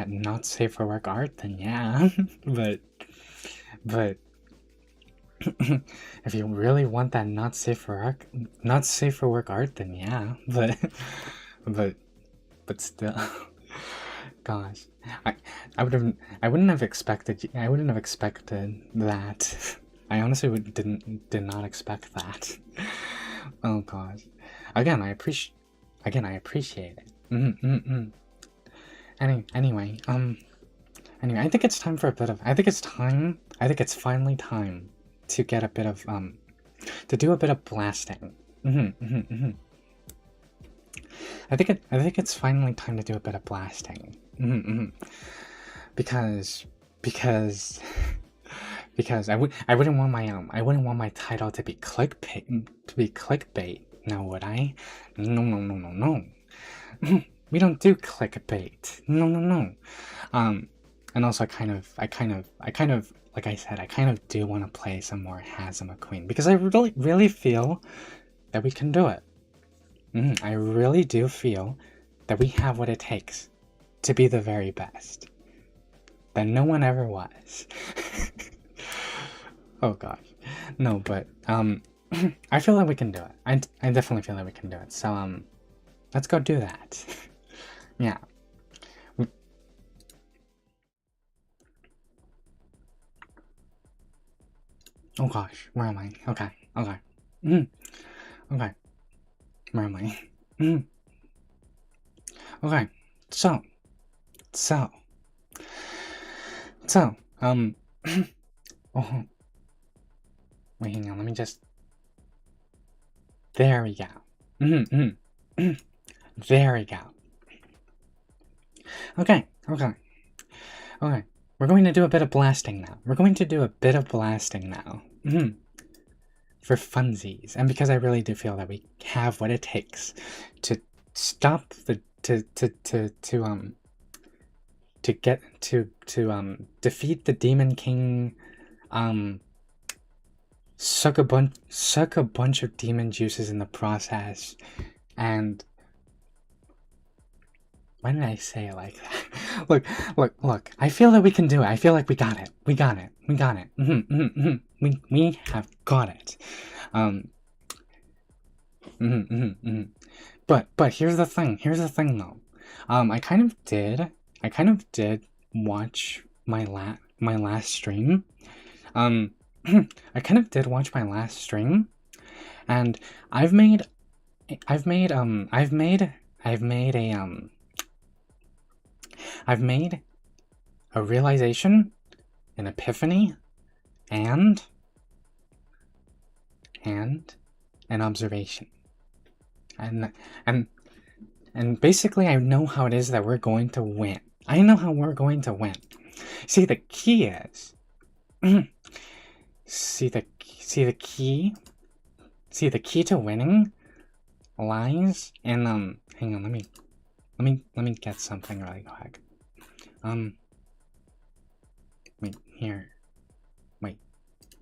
not safe for work art, then yeah, but if you really want that not safe for work art, then yeah, but still, gosh, I wouldn't have expected that. I honestly did not expect that. Oh gosh. Again, I appreciate it. Anyway, I think it's time for a bit of... I think it's finally time to get a bit of, to do a bit of blasting. I think it's finally time to do a bit of blasting. Because I wouldn't want my title to be clickbait, now would I? No. We don't do clickbait. No. And also I kind of like I said, I kind of do want to play some more Hazama Queen, because I really feel that we can do it. I really do feel that we have what it takes to be the very best that no one ever was. Oh gosh, no, but I feel like we can do it. I definitely feel like we can do it. So let's go do that. Yeah. Oh gosh, where am I? Okay. Okay. Where am I? Okay. So oh, wait, hang on, let me just... There we go. There we go. Okay. We're going to do a bit of blasting now. For funsies. And because I really do feel that we have what it takes to stop the defeat the Demon King, suck a bunch of demon juices in the process, and why did I say it like that? Look. I feel that we can do it. I feel like we got it. We got it. We have got it. But here's the thing though. I kind of did watch my last stream. I kind of did watch my last stream, and I've made a realization, an epiphany, and an observation. And basically I know how it is that we're going to win. I know how we're going to win. See, the key is see the key to winning lies in hang on, let me get something really quick. Wait,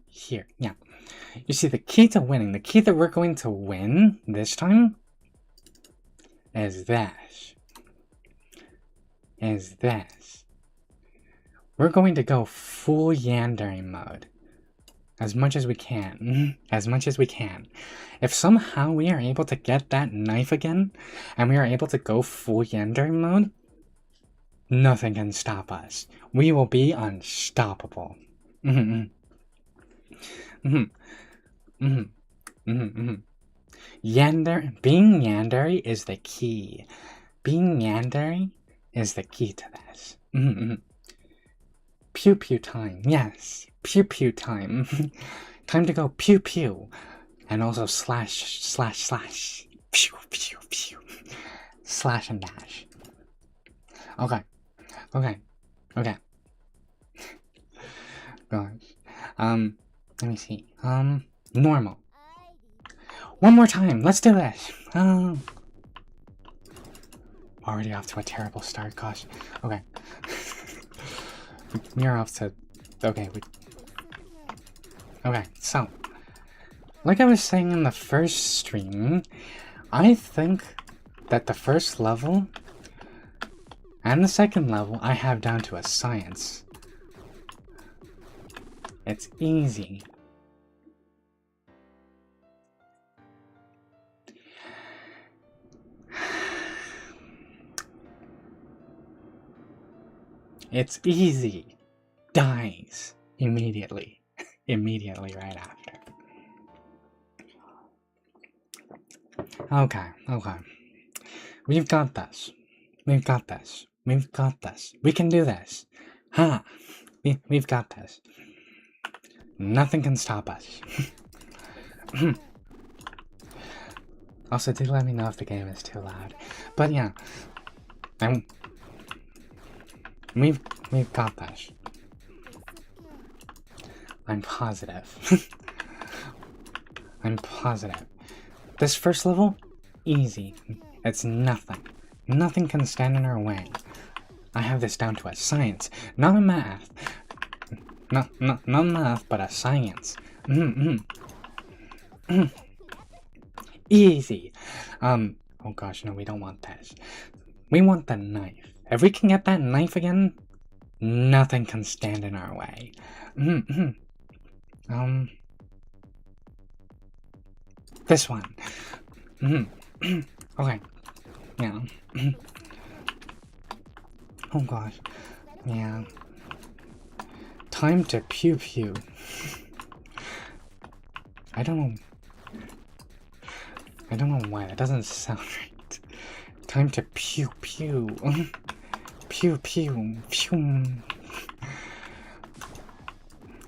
here, yeah. You see, the key to winning, the key that we're going to win this time is this. We're going to go full yandering mode. As much as we can. If somehow we are able to get that knife again, and we are able to go full yandering mode, nothing can stop us. We will be unstoppable. Being yandere is the key. Being yandere is the key to this. Pew pew time, yes. Pew pew time. Time to go pew pew. And also slash. Pew pew pew. Slash and dash. Okay. Gosh. Let me see. Normal. One more time. Let's do this. Already off to a terrible start. Gosh. Okay. We're off to. Okay. Okay. So, like I was saying in the first stream, I think that the first level and the second level I have down to a science. It's easy. It's easy. Dies immediately. Immediately right after. Okay. We've got this. We can do this. Huh. We've got this. Nothing can stop us. Also, do let me know if the game is too loud. But yeah. We've got this. I'm positive. This first level, easy. It's nothing. Nothing can stand in our way. I have this down to a science, not a math. Not math, but a science. Easy. Oh gosh, no, we don't want this. We want the knife. If we can get that knife again, nothing can stand in our way. This one. Okay. Yeah. Oh gosh. Yeah. Time to pew pew. I don't know why that doesn't sound right. Time to pew pew. Pew pew pew.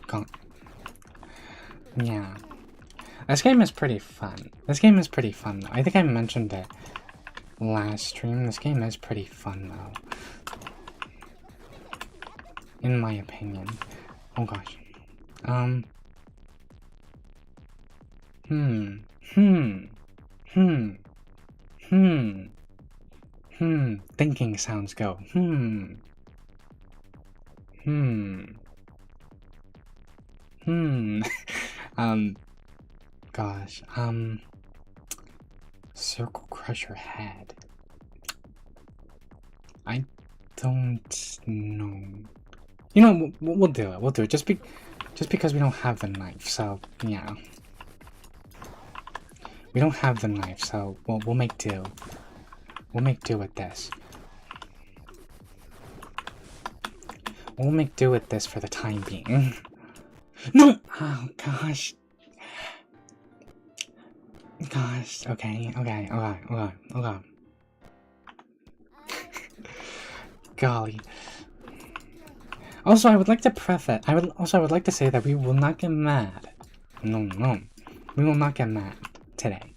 God. Yeah. This game is pretty fun. This game is pretty fun, though. I think I mentioned it last stream. This game is pretty fun, though. In my opinion. Oh gosh. Thinking sounds go. Gosh. Circle Crusher Head. I don't know. You know, we'll do it. We'll do it. Just because we don't have the knife. So yeah, we don't have the knife. So we'll make do. We'll make do with this. We'll make do with this for the time being. No! Oh gosh. Gosh. Okay. Golly. Also, I would like to preface. I would like to say that we will not get mad. No. We will not get mad today.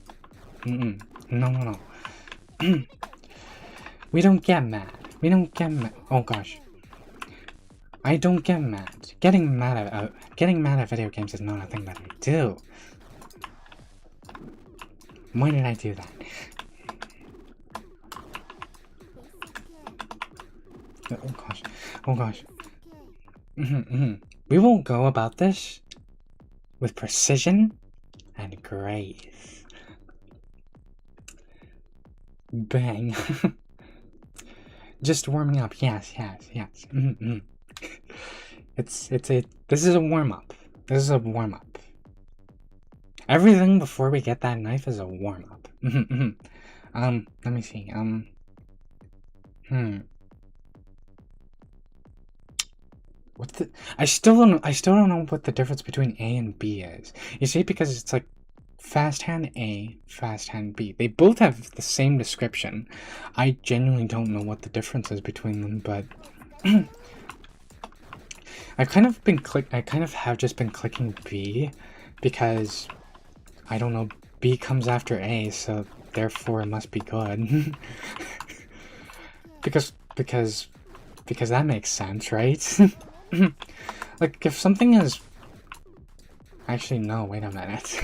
No. We don't get mad. We don't get mad. Oh gosh. I don't get mad. Getting mad at video games is not a thing that I do. Why did I do that? Oh gosh. We will go about this with precision and grace. Bang. Just warming up. Yes. This is a warm-up. This is a warm-up. Everything before we get that knife is a warm-up. Let me see. I still don't know what the difference between A and B is. You see, because it's like fast hand A, fast hand B. They both have the same description. I genuinely don't know what the difference is between them, but I kind of have just been clicking B because I don't know, B comes after A, so therefore it must be good. because that makes sense, right? Like, if something is... Actually, no, wait a minute.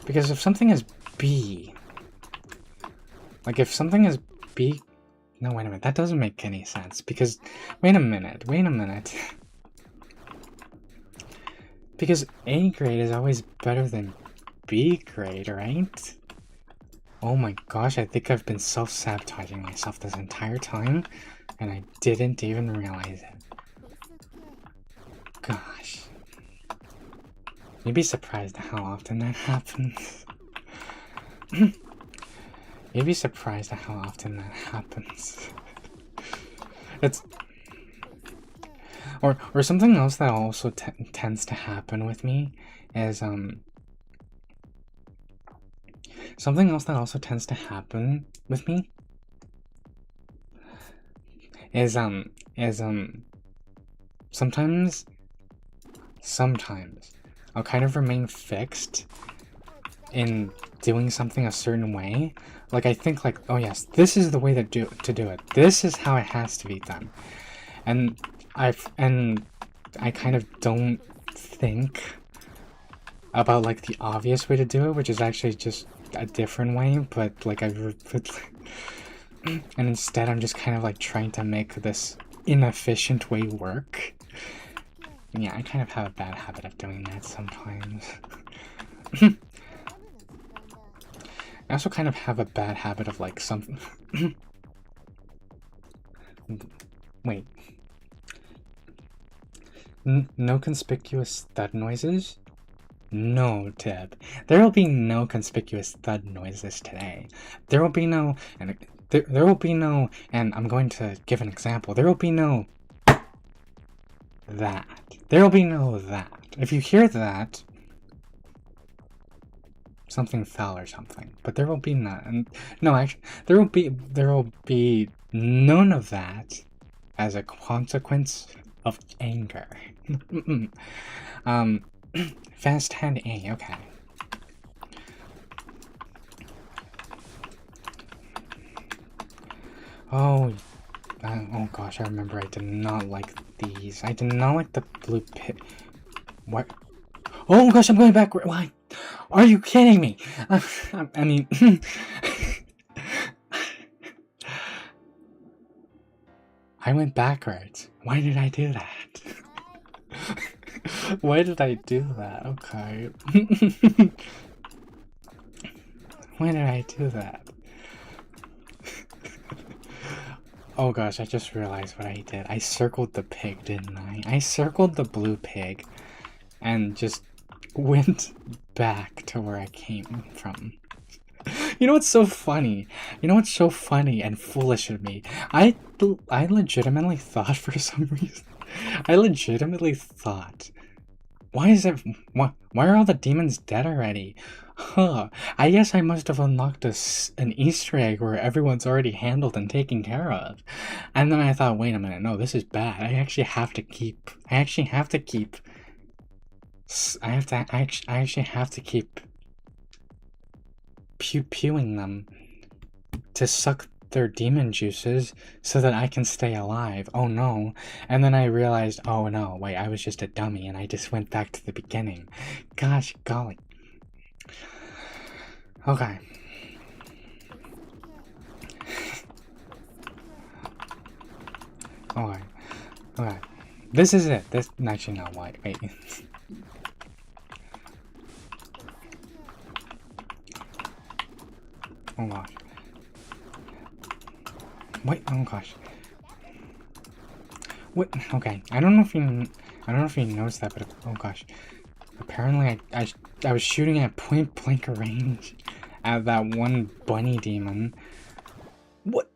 Because if something is B... Like, if something is B... No, wait a minute, that doesn't make any sense, because... Wait a minute. Because A grade is always better than B grade, right? Oh my gosh, I think I've been self-sabotaging myself this entire time, and I didn't even realize it. Gosh. You'd be surprised at how often that happens. You'd be surprised at how often that happens. It's... Or something else that also tends to happen with me is, something else that also tends to happen with me is sometimes I'll kind of remain fixed in doing something a certain way. Like, I think, like, oh yes, this is the way to do it. This is how it has to be done. And I kind of don't think about, like, the obvious way to do it, which is actually just a different way, but, like, and instead I'm just kind of, like, trying to make this inefficient way work. Yeah, I kind of have a bad habit of doing that sometimes. I also kind of have a bad habit of, like, some... Wait. No conspicuous thud noises? No, Tib. There will be no conspicuous thud noises today. There will be no... And there will be no... And I'm going to give an example. There will be no... That. There will be no that. If you hear that... Something fell or something. But there will be none. No, actually, there will be none of that as a consequence of anger. Fast hand A, okay. Oh, oh gosh, I remember I did not like these. I did not like the blue pit. What? Oh gosh, I'm going backward. Why? Are you kidding me? I mean... I went backwards. Why did I do that? Why did I do that? Okay. Why did I do that? Oh gosh, I just realized what I did. I circled the pig, didn't I? I circled the blue pig and just went back to where I came from. You know what's so funny? You know what's so funny and foolish of me? I legitimately thought for some reason. I legitimately thought. Why is it? Why are all the demons dead already? Huh. I guess I must have unlocked an Easter egg where everyone's already handled and taken care of. And then I thought, wait a minute, no, this is bad. I actually have to keep. I actually have to keep pew-pewing them to suck their demon juices so that I can stay alive. Oh no. And then I realized, oh no, wait, I was just a dummy and I just went back to the beginning. Gosh golly. Okay. Okay. Okay. This is it. This actually no, wait. Oh gosh. Wait, oh gosh. What? Okay, I don't know if you noticed that, but oh gosh. Apparently I was shooting at point blank range at that one bunny demon. What?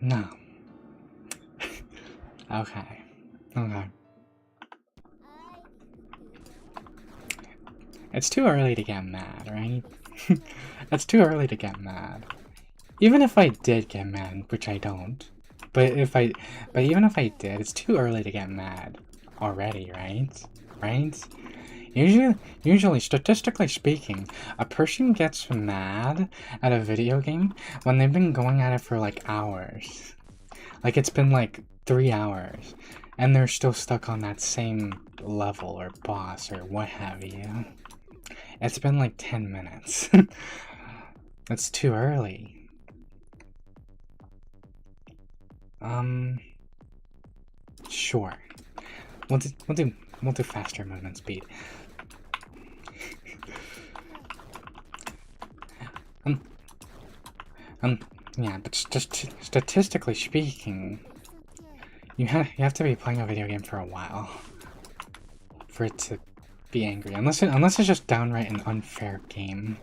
No. Okay. Okay. It's too early to get mad, right? It's too early to get mad. Even if I did get mad, which I don't. But even if I did, it's too early to get mad already, right? Right? Usually, statistically speaking, a person gets mad at a video game when they've been going at it for like hours. Like it's been like 3 hours, and they're still stuck on that same level or boss or what have you. It's been like 10 minutes. That's too early. Sure. We'll do faster movement speed. Yeah, but statistically speaking, you have to be playing a video game for a while for it to be angry. Unless it's just downright an unfair game.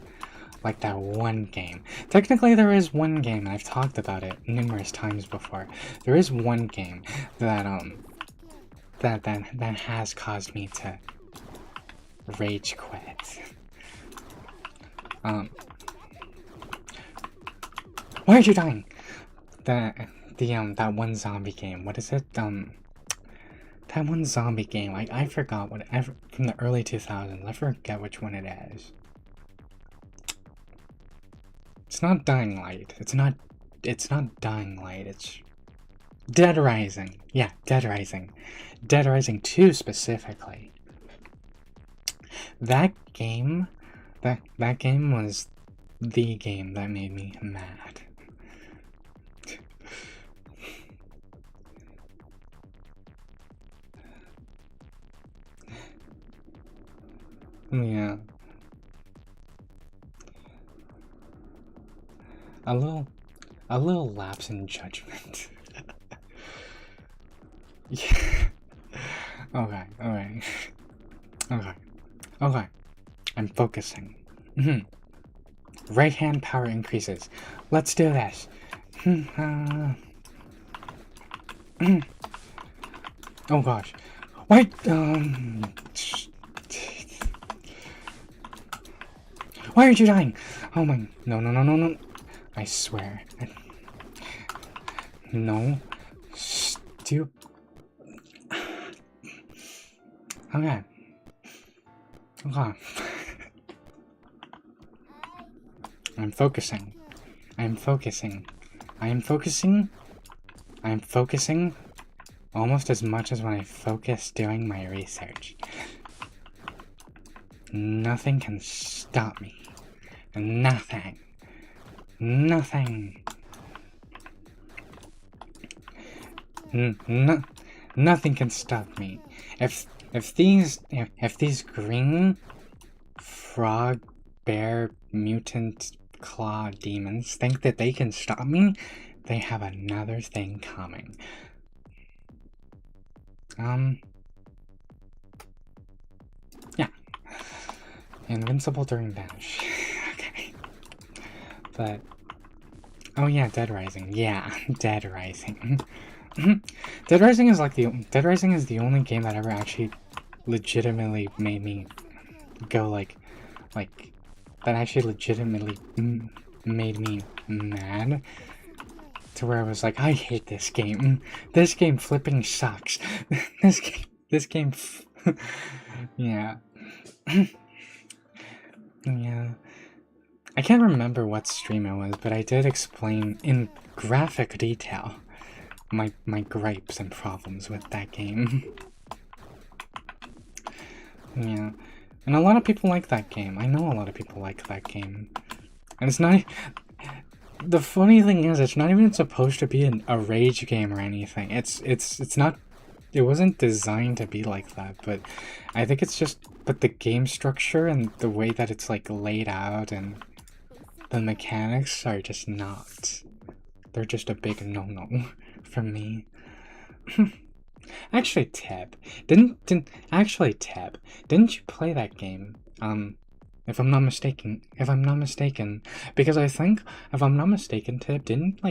Like that one game. Technically, there is one game, and I've talked about it numerous times before. There is one game that that has caused me to rage quit. Why are you dying? That one zombie game. What is it? That one zombie game. I forgot from the early 2000s. I forget which one it is. It's not Dying Light. It's not Dying Light. It's Dead Rising. Yeah, Dead Rising. Dead Rising 2 specifically. That game was the game that made me mad. Yeah. A little lapse in judgment. Yeah. Okay. I'm focusing. Right hand power increases. Let's do this. Oh gosh. Wait. Why aren't you dying? Oh my. No. I swear. No. Okay. Okay. I'm focusing. I'm focusing. I am focusing. I'm focusing almost as much as when I focus doing my research. Nothing can stop me. Nothing. Nothing. Nothing can stop me. If these green frog bear mutant claw demons think that they can stop me, they have another thing coming. Yeah. Invincible during dash. Okay. But oh yeah, Dead Rising. Yeah, Dead Rising. Dead Rising is the only game that ever actually legitimately made me go like that actually legitimately made me mad to where I was like, I hate this game. This game flipping sucks. this game yeah. Yeah. I can't remember what stream it was, but I did explain in graphic detail my gripes and problems with that game. Yeah. And a lot of people like that game. I know a lot of people like that game. And it's not... The funny thing is, it's not even supposed to be a rage game or anything. It's not... It wasn't designed to be like that, but I think it's just... But the game structure and the way that it's like laid out and the mechanics are just not... They're just a big no-no for me. Actually, Teb, didn't you play that game? If I'm not mistaken, because I think, if I'm not mistaken, Teb, didn't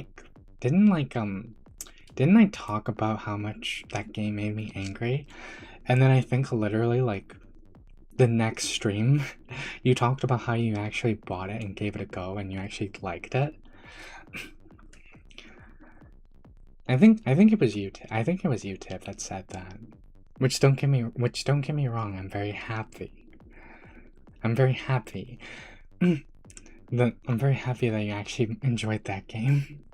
I talk about how much that game made me angry? And then I think literally, like, the next stream, you talked about how you actually bought it and gave it a go and you actually liked it. I think it was you. I think it was you, Tip, that said that. Which don't get me wrong. I'm very happy. I'm very happy that you actually enjoyed that game.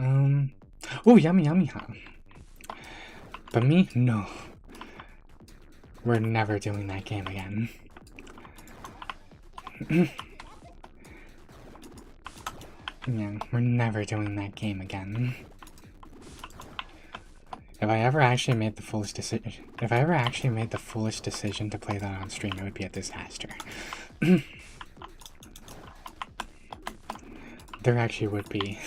Oh, yummy, huh? But me, no. We're never doing that game again. Yeah, we're never doing that game again. If I ever actually made the foolish decision, to play that on stream, it would be a disaster. There actually would be.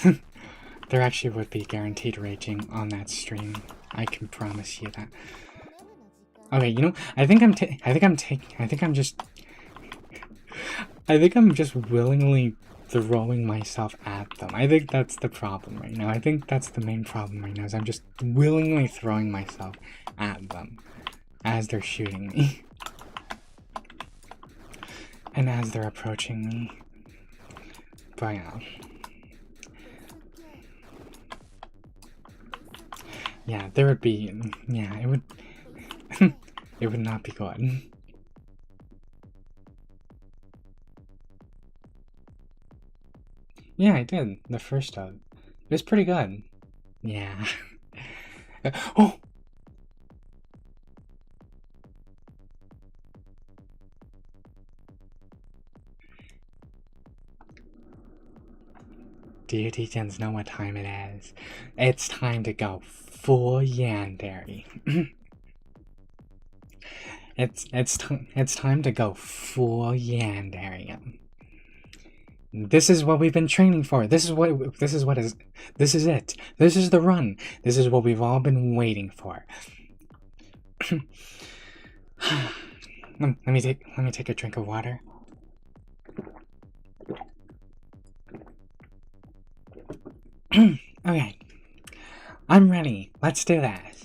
There actually would be guaranteed raging on that stream. I can promise you that. Okay, you know, I think I'm just willingly throwing myself at them. I think that's the problem right now. I think that's the main problem right now, is I'm just willingly throwing myself at them as they're shooting me. And as they're approaching me. But yeah. Yeah, there would be... Yeah, it would... it would not be good. Yeah, I did. The first of. It was pretty good. Yeah. Oh! Do you teachers know what time it is? It's time to go full yandere. It's time to go full yandere. This is what we've been training for. This is it. This is the run. This is what we've all been waiting for. Let me take a drink of water. Okay. I'm ready. Let's do that.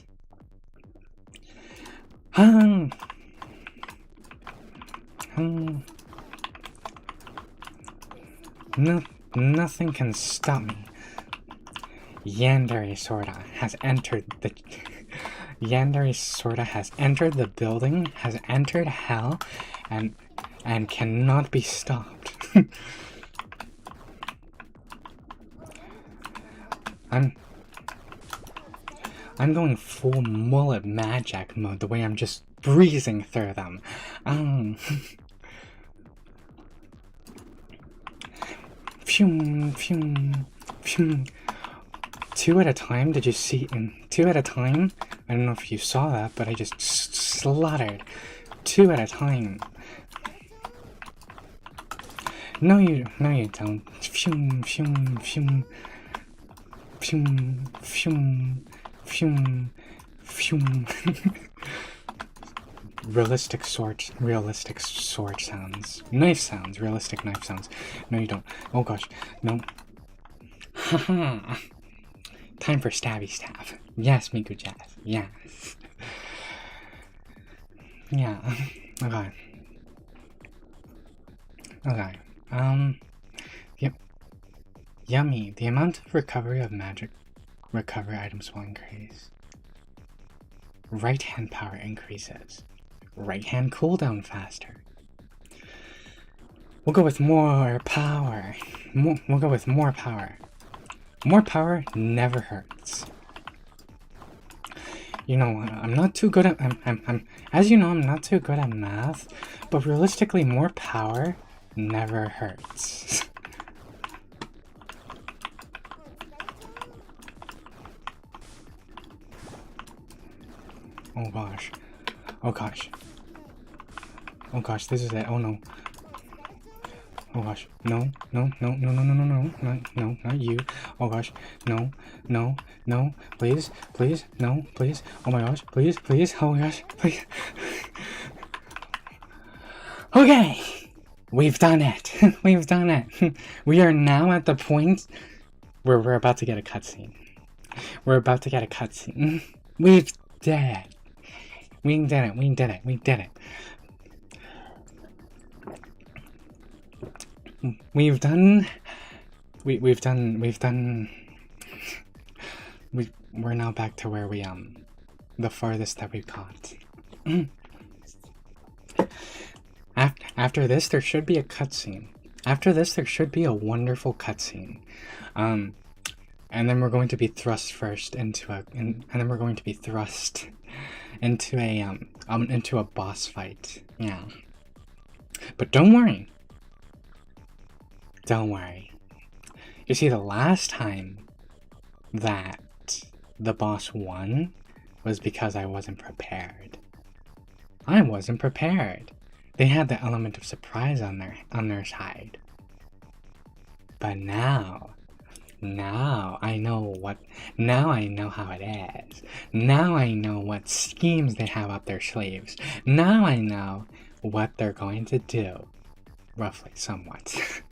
Nothing can stop me. Yandere Sorta has entered the... Yandere sorta has entered the building, has entered hell, and cannot be stopped. I'm going full mullet magic mode, the way I'm just breezing through them. Phew, phew, phew. 2 at a time, did you see? 2 at a time? I don't know if you saw that, but I just slaughtered 2 at a time. No you don't. Phew, phew, phew. Phew, phew, phew, phew. Realistic sword sounds. Knife sounds, realistic knife sounds. No you don't. Oh gosh, no. Haha. Time for stabby stab. Yes, Miku Jazz. Yes. Yeah. Okay. Okay. Yep. Yummy. The amount of recovery of magic recovery items will increase. Right hand power increases. Right hand cooldown faster. We'll go with more power. We'll go with more power. More power never hurts. You know, I'm not too good at as you know, I'm not too good at math, but realistically, more power never hurts. Oh gosh. Oh gosh. Oh gosh, this is it. Oh no. Oh gosh. No, no, no, no, no, no, no, no, no, not you. Oh gosh. No, no, no. Please, please, no, please. Oh my gosh, please, please. Oh my gosh, please. Okay. We've done it. We've done it. We are now at the point where we're about to get a cutscene. We're about to get a cutscene. We've did it. We did it. We did it. We did it. We're now back to where we the farthest that we've got. After this, there should be a cutscene. After this, there should be a wonderful cutscene. And then we're going to be thrust first into and then we're going to be thrust into a boss fight. Yeah. But don't worry. Don't worry. You see, the last time that the boss won was because I wasn't prepared. I wasn't prepared. They had the element of surprise on their side. But now I know how it is. Now I know what schemes they have up their sleeves. Now I know what they're going to do. Roughly, somewhat.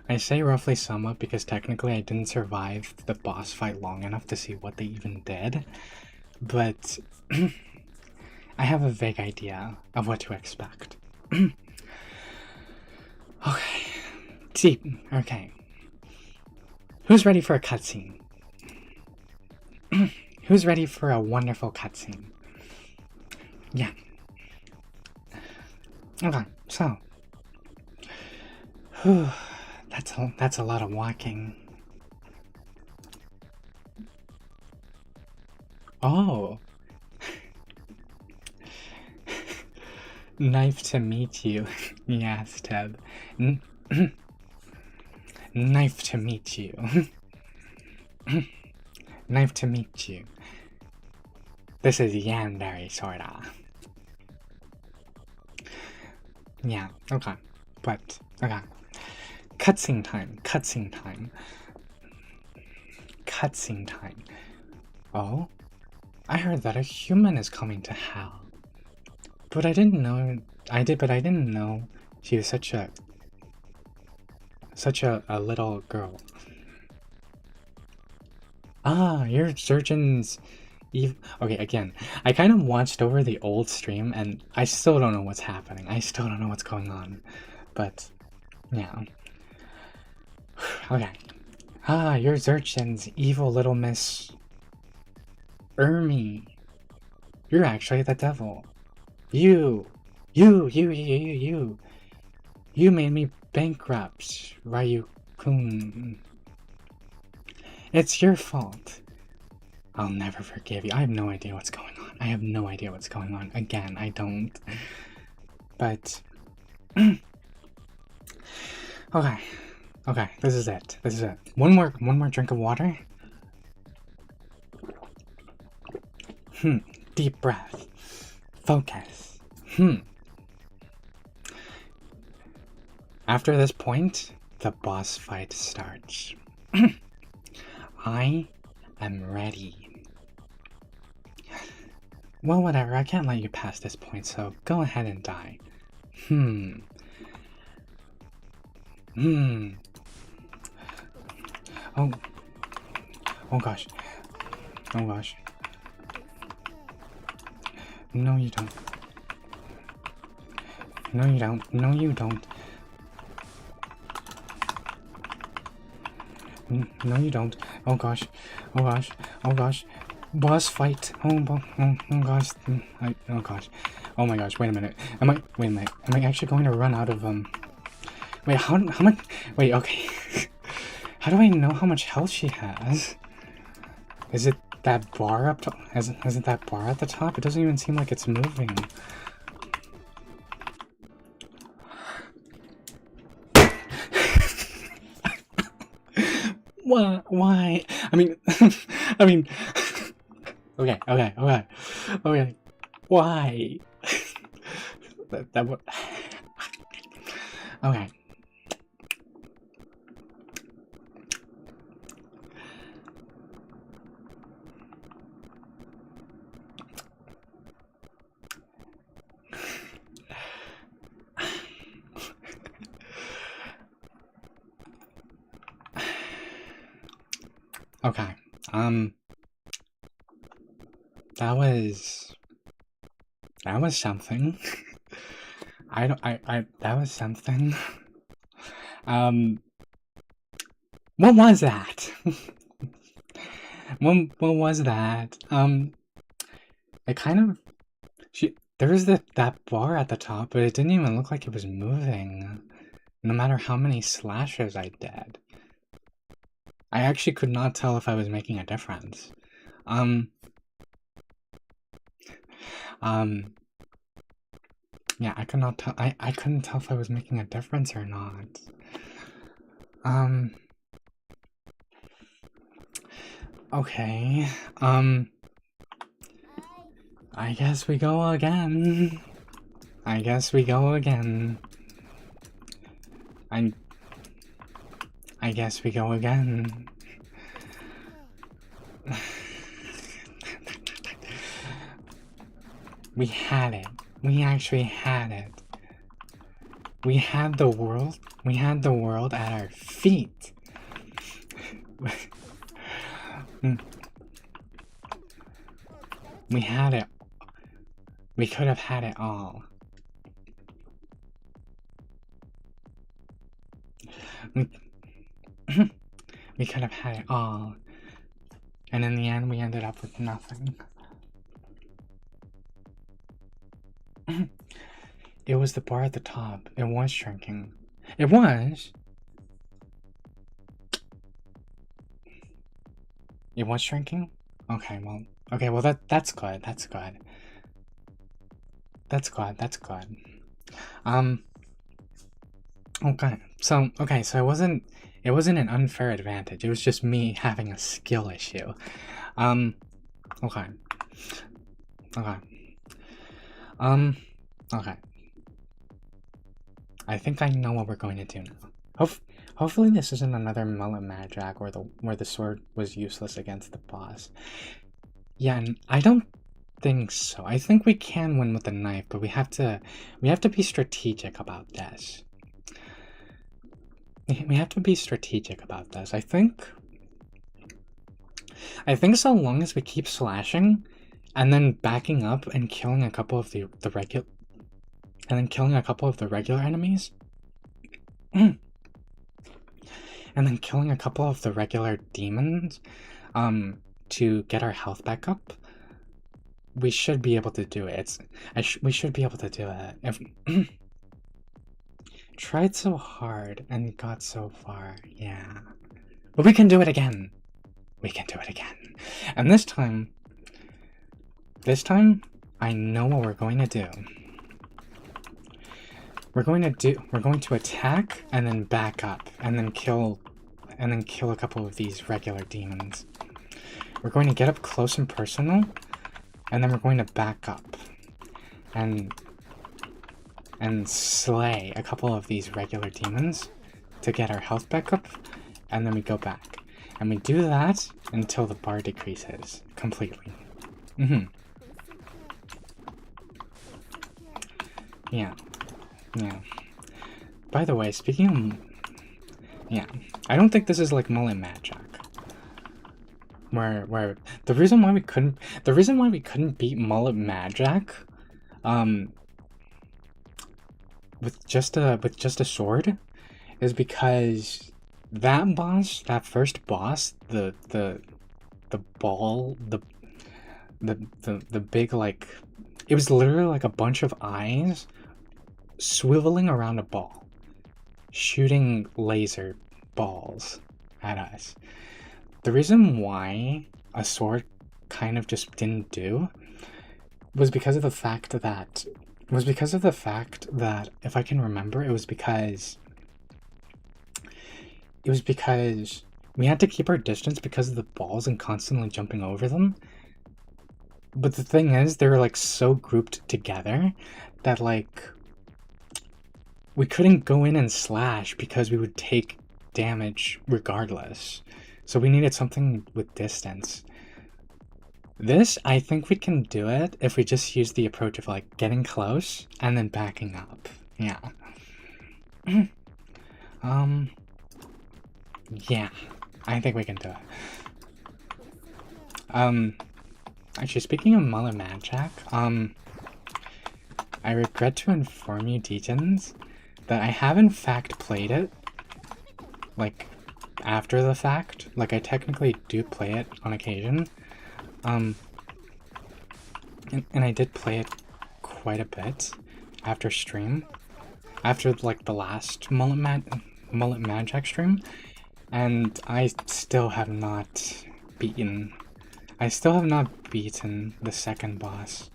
I say roughly somewhat because technically I didn't survive the boss fight long enough to see what they even did. But I have a vague idea of what to expect. Okay. See, okay. Who's ready for a cutscene? Who's ready for a wonderful cutscene? Yeah. Okay, so. Whew, that's a lot of walking. Oh. Nice to meet you. Yes, Teb. Nice to meet you. Nice to meet you. This is Yandere, sorta. Yeah, okay. But, okay. Cutscene time. Oh? I heard that a human is coming to hell. But I didn't know she was such a little girl. Ah, you're Surgeon's Eve. Okay, again, I kind of watched over the old stream and I still don't know what's happening. I still don't know what's going on. But, yeah. Okay. Ah, you're Zurchin's evil little miss. Ermi, you're actually the devil. You made me bankrupt, Ryu-kun. It's your fault. I'll never forgive you. I have no idea what's going on. I have no idea what's going on. Again, I don't. But okay. Okay, this is it. This is it. One more drink of water. Deep breath. Focus. After this point, the boss fight starts. I am ready. Well, whatever, I can't let you pass this point, so go ahead and die. Oh gosh. Oh gosh. No, you don't. No, you don't. No, you don't. No, you don't. Oh gosh. Oh gosh. Oh gosh. Boss fight. Oh gosh. Oh gosh. Oh my gosh. Wait a minute. Wait a minute. Am I actually going to run out of Wait. How much? Wait. Okay. How do I know how much health she has? Is it that bar up top? Is it that bar at the top? It doesn't even seem like it's moving. Why? I mean, okay. Why? that would. Okay. Okay. That was something. That was something. What was that? What was that? It kind of, there was that bar at the top, but it didn't even look like it was moving. No matter how many slashes I did. I actually could not tell if I was making a difference. Yeah, I could not tell. I couldn't tell if I was making a difference or not. Okay. I guess we go again. I guess we go again. I guess we go again. We had it. We actually had it. We had the world. We had the world at our feet. We had it. We could have had it all. We could have had it all. And in the end, we ended up with nothing. It was the bar at the top. It was shrinking. It was. It was shrinking? Okay, well, that's good. That's good. That's good. That's good. Okay. So it wasn't an unfair advantage. It was just me having a skill issue. Okay. Okay. Okay. I think I know what we're going to do now. Hopefully this isn't another mullet magic where the sword was useless against the boss. Yeah, and I don't think so. I think we can win with the knife, but we have to be strategic about this. We have to be strategic about this. I think so long as we keep slashing and then backing up and killing a couple of the regular enemies. And then killing a couple of the regular demons to get our health back up. we should be able to do it. We should be able to do it. If tried so hard and got so far, yeah. But we can do it again. We can do it again. And this time, I know what we're going to do. We're going to attack and then back up and then kill a couple of these regular demons. We're going to get up close and personal, and then we're going to back up and slay a couple of these regular demons to get our health back up, and then we go back. And we do that until the bar decreases completely. Yeah. Yeah. By the way, speaking of... Yeah. I don't think this is like mullet magic. Where the reason why we couldn't beat mullet magic with just a sword is because that first boss, the big, like, it was literally like a bunch of eyes swiveling around a ball, shooting laser balls at us. The reason why a sword kind of just didn't do was because of the fact that if I can remember, it was because we had to keep our distance because of the balls and constantly jumping over them. But the thing is, they were like so grouped together that like we couldn't go in and slash because we would take damage regardless. So we needed something with distance. This, I think we can do it if we just use the approach of like getting close and then backing up. Yeah. Yeah, I think we can do it. Actually, speaking of mullet magic, I regret to inform you, Degens, that I have in fact played it, like, after the fact. Like, I technically do play it on occasion. And I did play it quite a bit after stream. After, like, the last mullet magic stream. And I still have not beaten the second boss.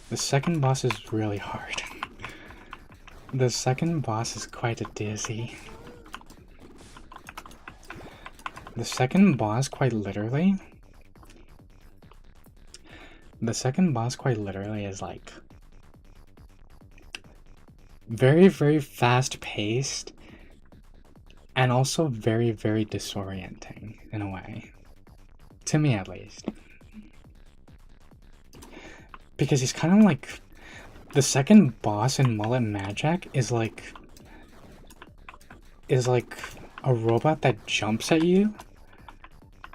The second boss is really hard. The second boss is quite a dizzy. The second boss quite literally is like very, very fast paced and also very, very disorienting in a way. To me, at least. Because he's kind of like... The second boss in Mullet Magic is like a robot that jumps at you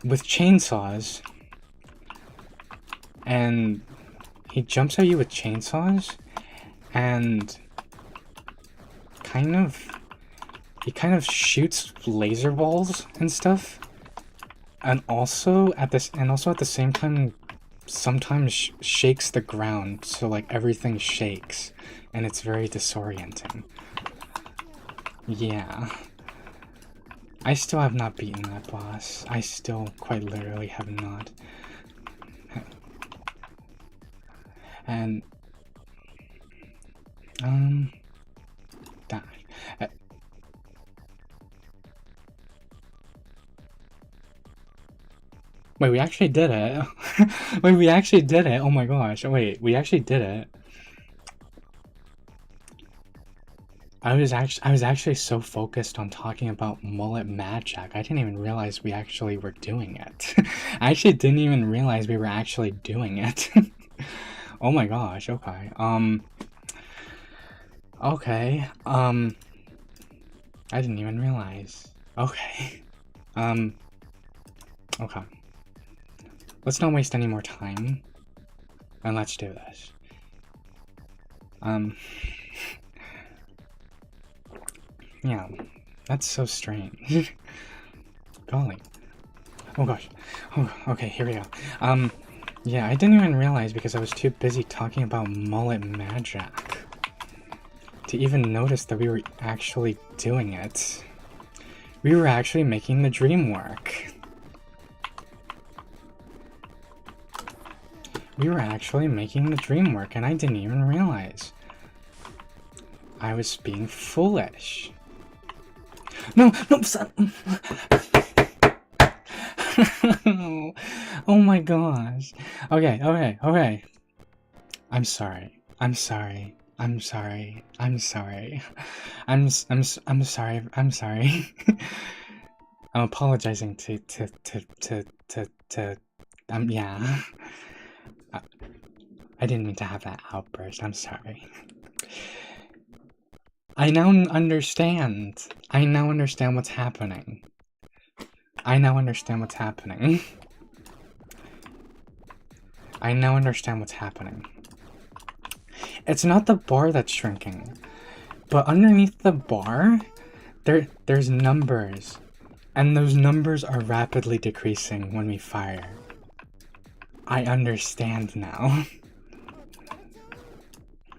with chainsaws. And he jumps at you with chainsaws and he kind of shoots laser balls and stuff. And also at the same time sometimes shakes the ground, so like everything shakes and it's very disorienting. Yeah. I still have not beaten that boss. I still quite literally have not. And that wait, we actually did it. Wait, we actually did it. Oh my gosh. Wait, we actually did it. I was actually so focused on talking about Mullet Magic. I didn't even realize we actually were doing it. I actually didn't even realize we were actually doing it. Oh my gosh. Okay. Okay. I didn't even realize. Okay. Okay. Let's not waste any more time, and let's do this. Yeah, that's so strange. Golly. Oh gosh. Oh, okay, here we go. Yeah, I didn't even realize because I was too busy talking about mullet magic to even notice that we were actually doing it. We were actually making the dream work. We were actually making the dream work, and I didn't even realize. I was being foolish. No, no, son. Oh my gosh. Okay, okay, okay. I'm sorry. I'm sorry. I'm sorry. I'm sorry. I'm sorry. I'm sorry. I'm apologizing yeah. I didn't mean to have that outburst. I'm sorry. I now understand. I now understand what's happening. I now understand what's happening. I now understand what's happening. It's not the bar that's shrinking, but underneath the bar, there's numbers, and those numbers are rapidly decreasing when we fire. I understand now.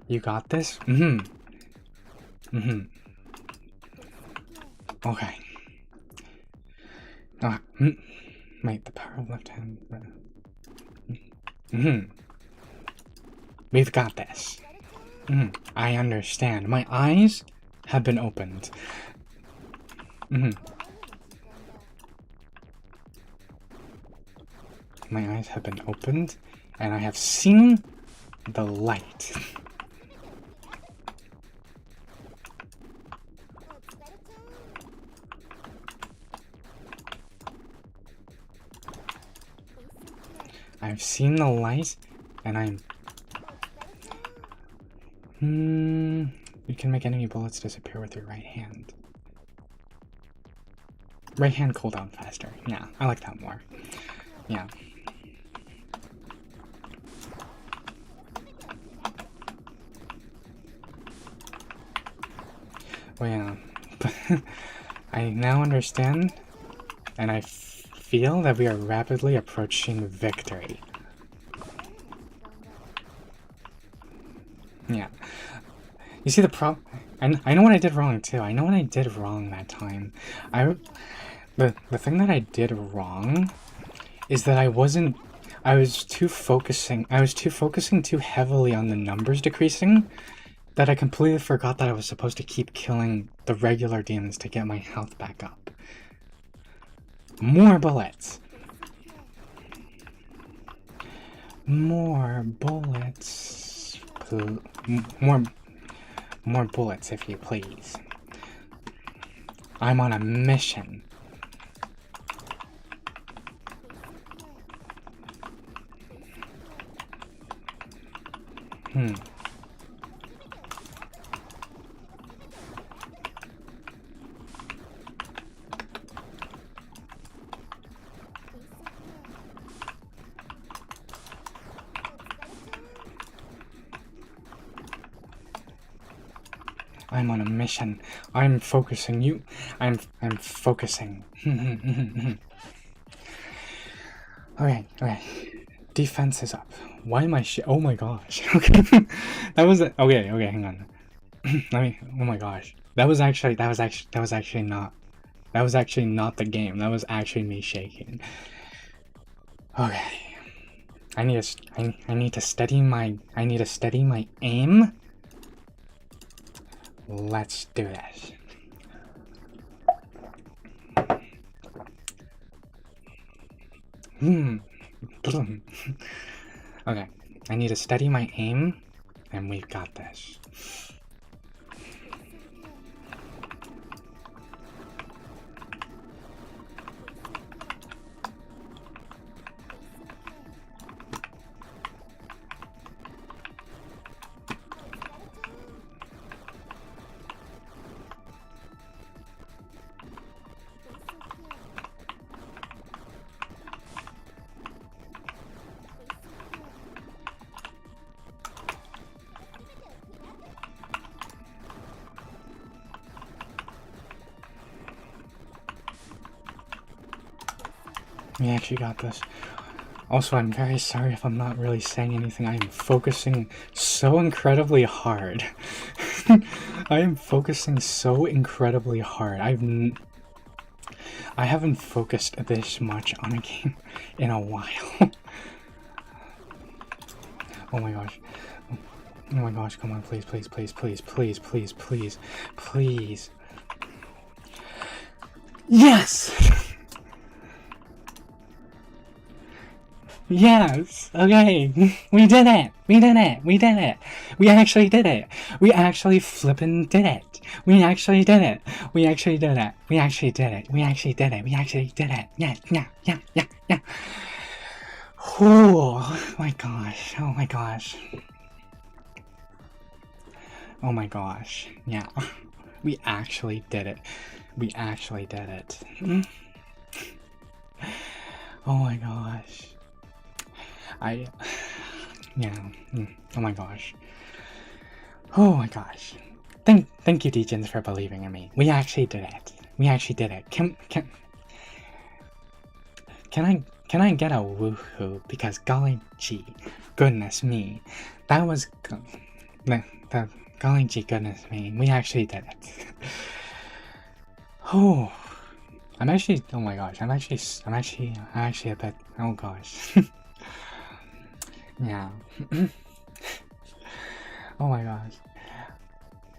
You got this? Mm-hmm. Mm-hmm. Okay. Wait, the power of left hand. Mm-hmm. We've got this. I understand. My eyes have been opened. My eyes have been opened, and I have seen the light. I've seen the light, and I'm... You can make enemy bullets disappear with your right hand. Right hand cooldown faster. Yeah, I like that more. Yeah. Well, yeah. But I now understand, and I feel that we are rapidly approaching victory. Yeah. You see the problem? I know what I did wrong too. I know what I did wrong that time. The thing that I did wrong is that I was too focusing too heavily on the numbers decreasing that I completely forgot that I was supposed to keep killing the regular demons to get my health back up. More bullets. More bullets. More bullets, if you please. I'm on a mission. I'm on a mission. I'm focusing you. I'm focusing. Okay. Defense is up. Why am I oh my gosh. Okay. That was okay, hang on. Oh my gosh. That was actually not the game. That was actually me shaking. Okay. I need to steady my aim. Let's do this. Okay, I need to steady my aim, and we've got this. We actually got this. Also, I'm very sorry if I'm not really saying anything. I am focusing so incredibly hard. I am focusing so incredibly hard. I haven't focused this much on a game in a while. Oh my gosh. Oh my gosh, come on, please, please, please, please, please, please, please, please. Yes! Yes! Okay! We did it! We did it! We did it! We actually did it! We actually flippin' did it! We actually did it! We actually did it! We actually did it! We actually did it! We actually did it! Yeah, yeah, yeah, yeah, yeah! Oh my gosh! Oh my gosh! Oh my gosh! Yeah. We actually did it. We actually did it. Oh my gosh. Yeah. Oh my gosh. Oh my gosh. Thank you, Degens, for believing in me. We actually did it. We actually did it. Can I get a woohoo? Because golly gee, goodness me, that was the golly gee, goodness me, we actually did it. Oh, I'm actually. Oh my gosh, I'm actually a bit. Oh gosh. Yeah. Oh my gosh.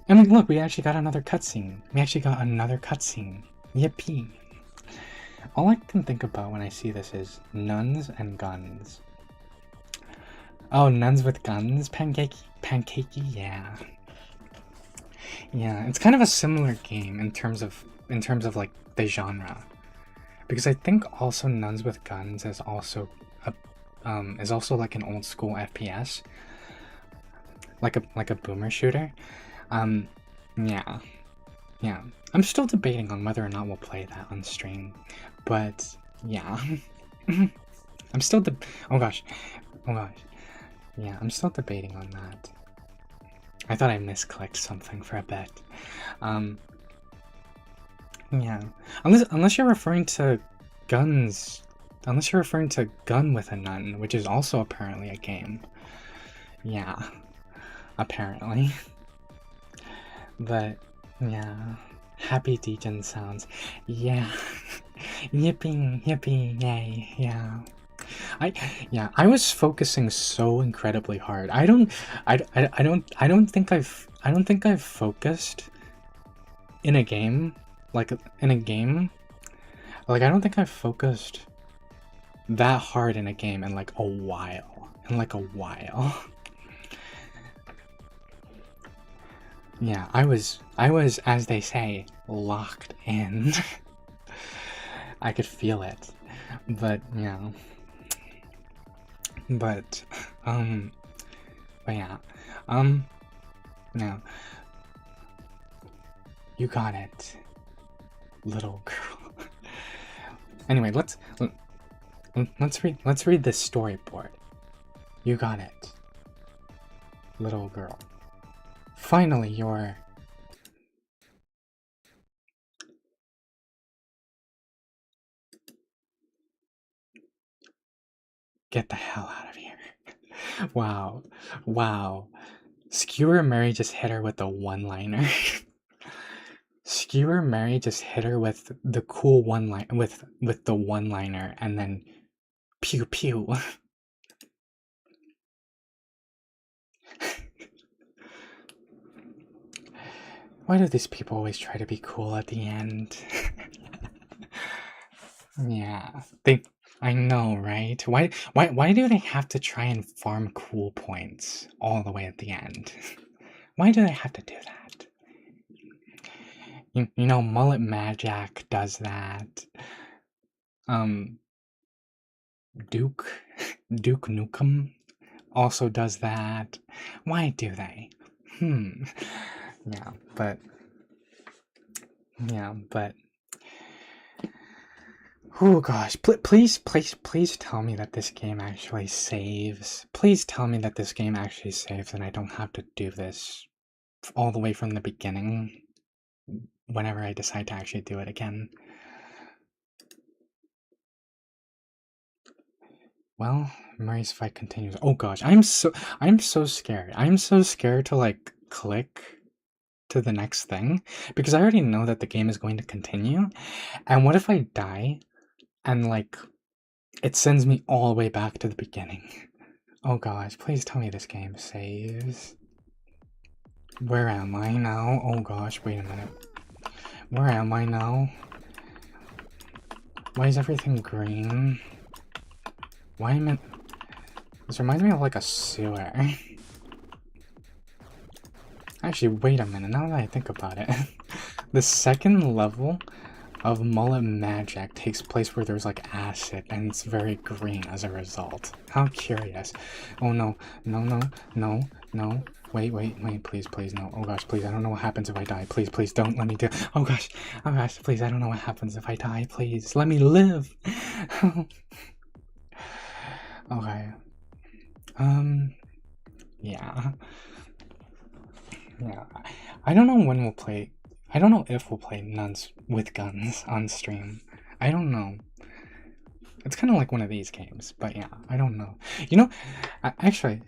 I mean, look, we actually got another cutscene. We actually got another cutscene. Yippee. All I can think about when I see this is nuns and guns. Oh, nuns with guns? Pancakey? Yeah. Yeah, it's kind of a similar game in terms of like the genre. Because I think also Nuns with Guns is also like an old school FPS. Like a boomer shooter. Yeah. Yeah. I'm still debating on whether or not we'll play that on stream. But yeah. I'm still oh gosh. Oh gosh. Yeah, I'm still debating on that. I thought I misclicked something for a bit. Yeah. Unless you're referring to guns. Unless you're referring to Gun with a Nun, which is also apparently a game. Yeah. Apparently. But yeah. Happy Degen sounds. Yeah. Yippee, yippee, yay, yeah. I was focusing so incredibly hard. I don't think I've focused in a game like I don't think I've focused that hard in a game in like a while. Yeah, I was as they say locked in. I could feel it. But yeah. But yeah. Yeah. You got it, little girl. Anyway, let's read this storyboard. You got it, little girl. Finally, you're... Get the hell out of here. Wow. Wow. Skewer Mary just hit her with the one-liner. Skewer Mary just hit her with the cool one-line with the one-liner and then pew pew. Why do these people always try to be cool at the end? Yeah, I know, right? Why do they have to try and farm cool points all the way at the end? Why do they have to do that? You know, Mullet Magic does that. Duke Nukem also does that. Why do they? Yeah, but oh gosh, please tell me that this game actually saves. Please tell me that this game actually saves and I don't have to do this all the way from the beginning whenever I decide to actually do it again. Well, Murray's fight continues. Oh gosh, I'm so scared. I'm so scared to like click to the next thing because I already know that the game is going to continue. And what if I die and like it sends me all the way back to the beginning? Oh gosh, please tell me this game saves. Where am I now? Oh gosh, wait a minute. Where am I now? Why is everything green? Why am I... This reminds me of like a sewer. Actually, wait a minute, now that I think about it. The second level of Mullet Magic takes place where there's like acid and it's very green as a result. How curious. Oh no, no, no, no, no. Wait, please, no. Oh gosh, please, I don't know what happens if I die. Please, don't let me do. Oh gosh, please, I don't know what happens if I die. Please, let me live. Okay. Yeah. Yeah. I don't know when we'll play. I don't know if we'll play Nuns with Guns on stream. I don't know. It's kind of like one of these games, but yeah, I don't know. You know, actually,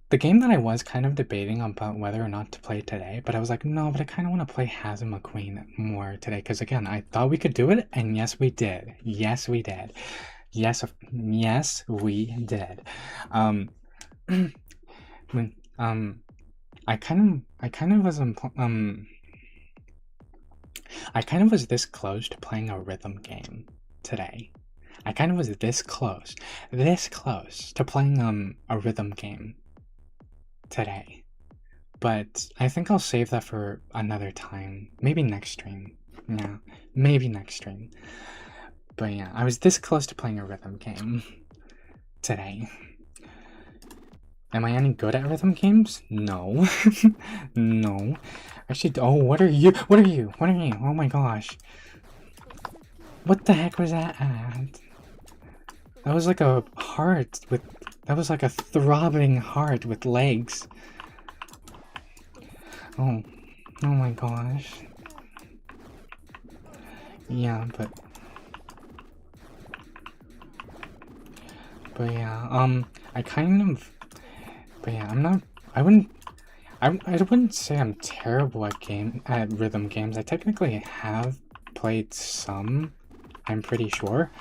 the game that I was kind of debating about whether or not to play today, but I was like, no, but I kind of want to play Hazard McQueen more today, because again, I thought we could do it, and yes, we did. Yes, we did. Yes, we did. When, I kind of was, I kind of was this close to playing a rhythm game today. I kind of was this close to playing, a rhythm game today. But I think I'll save that for another time. Maybe next stream. Yeah, maybe next stream. But yeah, I was this close to playing a rhythm game today. Am I any good at rhythm games? No. No. Actually, oh, what are you? What are you? Oh my gosh. What the heck was that at? That was like a heart with... That was like a throbbing heart with legs. Oh. Oh my gosh. Yeah, but yeah, I kind of... But yeah, I'm not... I wouldn't say I'm terrible at rhythm games. I technically have played some, I'm pretty sure.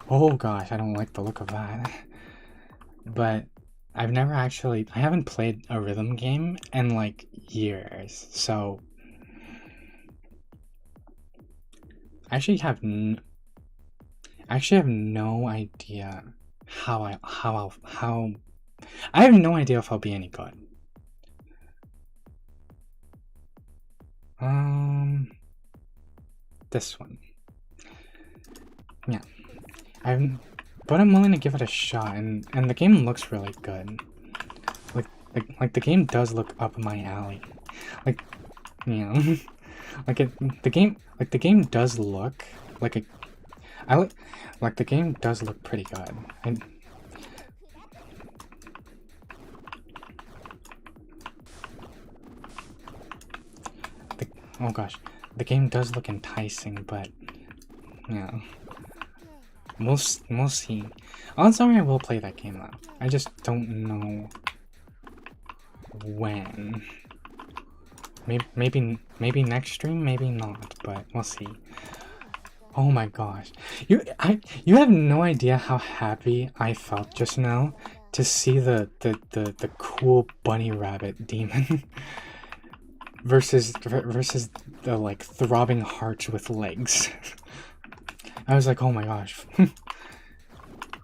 Oh gosh, I don't like the look of that. But I haven't played a rhythm game in like years, so I actually have no idea I have no idea if I'll be any good. This one. Yeah. But I'm willing to give it a shot, and the game looks really good. Like the game does look up my alley. Like, you know, the game does look like the game does look pretty good. Oh gosh, the game does look enticing, but yeah, we'll see. Odds are I will play that game though. I just don't know when. Maybe next stream, maybe not, but we'll see. Oh my gosh, you have no idea how happy I felt just now to see the cool bunny rabbit demon. versus the like throbbing hearts with legs. I was like, oh my gosh.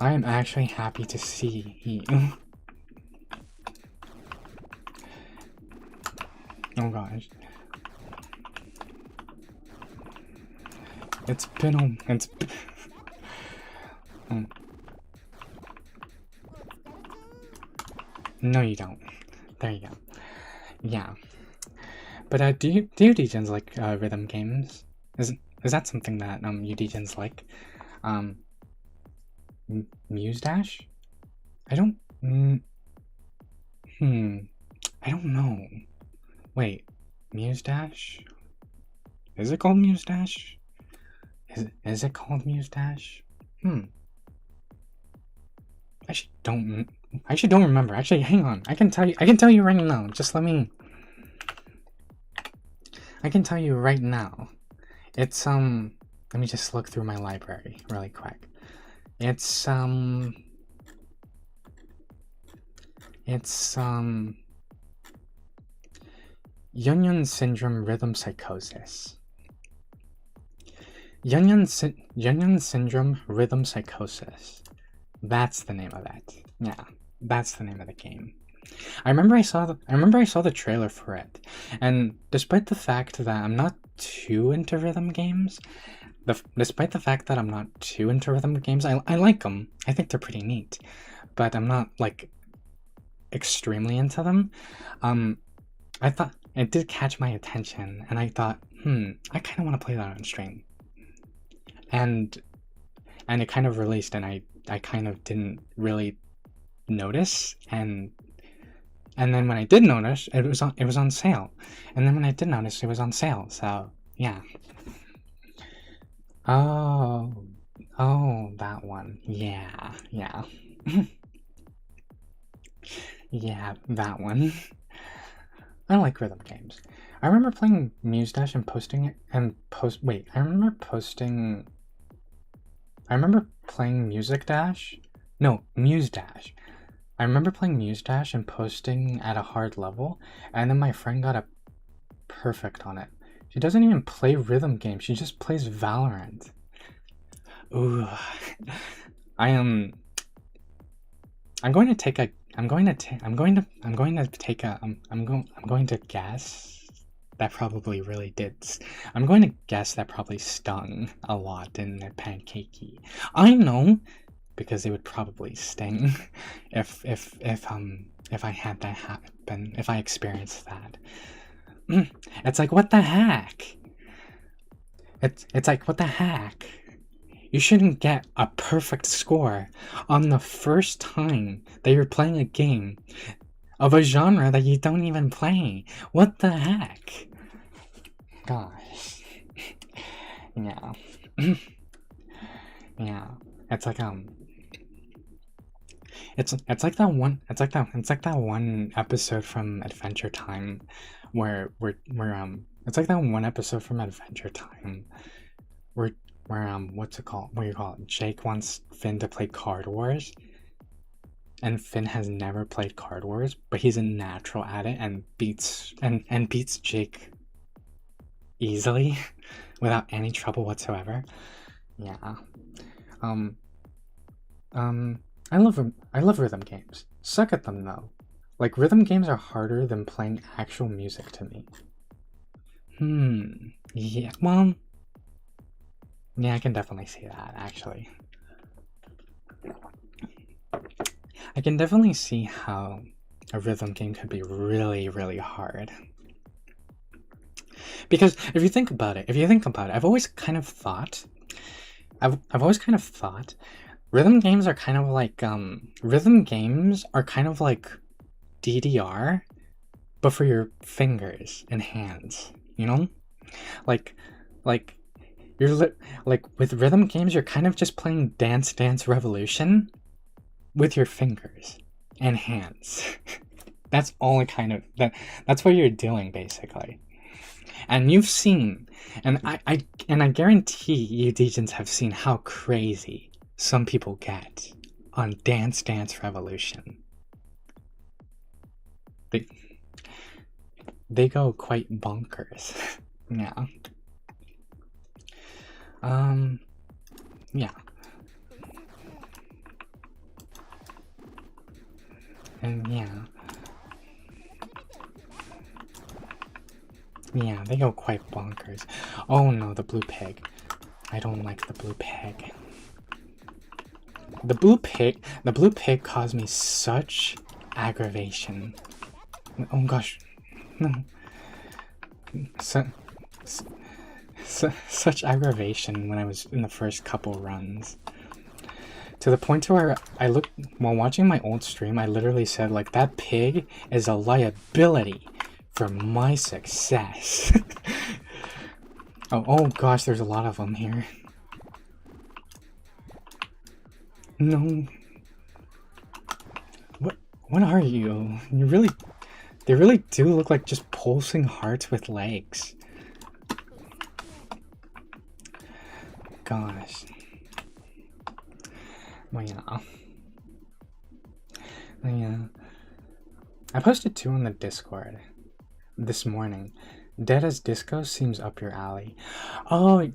I am actually happy to see you. Oh gosh. It's been No, you don't. There you go. Yeah. But do you degens like rhythm games? Is that something that you degens like? Muse Dash? I don't. I don't know. Wait, Muse Dash? Is it called Muse Dash? Is it called Muse Dash? I actually don't remember. Actually, hang on. I can tell you right now. Just let me. I can tell you right now. It's let me just look through my library really quick. It's Jungian syndrome rhythm psychosis. Jungian syndrome rhythm psychosis. That's the name of it. Yeah, that's the name of the game. I remember I saw the trailer for it, and despite the fact that I'm not too into rhythm games, I like them. I think they're pretty neat, but I'm not like extremely into them. I thought it did catch my attention, and I thought, I kind of want to play that on stream. And it kind of released, and I kind of didn't really notice, and then when I did notice, it was on sale, and then when I did notice, it was on sale. So yeah. Oh, that one. Yeah. Yeah, that one. I like rhythm games. I remember playing Muse Dash and posting it and I remember playing Music Dash. No, Muse Dash. I remember playing Muse Dash and posting at a hard level, and then my friend got a perfect on it. She doesn't even play rhythm games, she just plays Valorant. Ooh. I'm going to guess that probably really did. I'm going to guess that probably stung a lot in the pancakey. I know, because it would probably sting if I had that happen, if I experienced that. It's like, what the heck? It's like, what the heck? You shouldn't get a perfect score on the first time that you're playing a game of a genre that you don't even play. What the heck? Gosh. Yeah. Yeah. It's like it's like that one episode from Adventure Time where it's like that one episode from Adventure Time where what's it called? What do you call it? Jake wants Finn to play Card Wars, and Finn has never played Card Wars, but he's a natural at it and beats Jake easily without any trouble whatsoever. Yeah. I love rhythm games. Suck at them though. Like, rhythm games are harder than playing actual music to me. Yeah, well, yeah, I can definitely see that, actually. I can definitely see how a rhythm game could be really, really hard. Because if you think about it, I've always kind of thought rhythm games are kind of like DDR, but for your fingers and hands, you know? Like you're like, with rhythm games, you're kind of just playing Dance Dance Revolution with your fingers and hands. That's all that's what you're doing, basically. And you've seen, and I guarantee you Degens have seen how crazy some people get on Dance Dance Revolution. They go quite bonkers. Yeah. Yeah. And yeah. Yeah, they go quite bonkers. Oh no, the blue pig. I don't like the blue pig. The blue pig caused me such aggravation. Oh gosh. No. Such aggravation when I was in the first couple runs. To the point where while watching my old stream, I literally said, like, that pig is a liability for my success. oh gosh, there's a lot of them here. No. What are you? They really do look like just pulsing hearts with legs. Gosh. Well, yeah. Yeah. I posted 2 on the Discord this morning. Dead as Disco seems up your alley. Oh,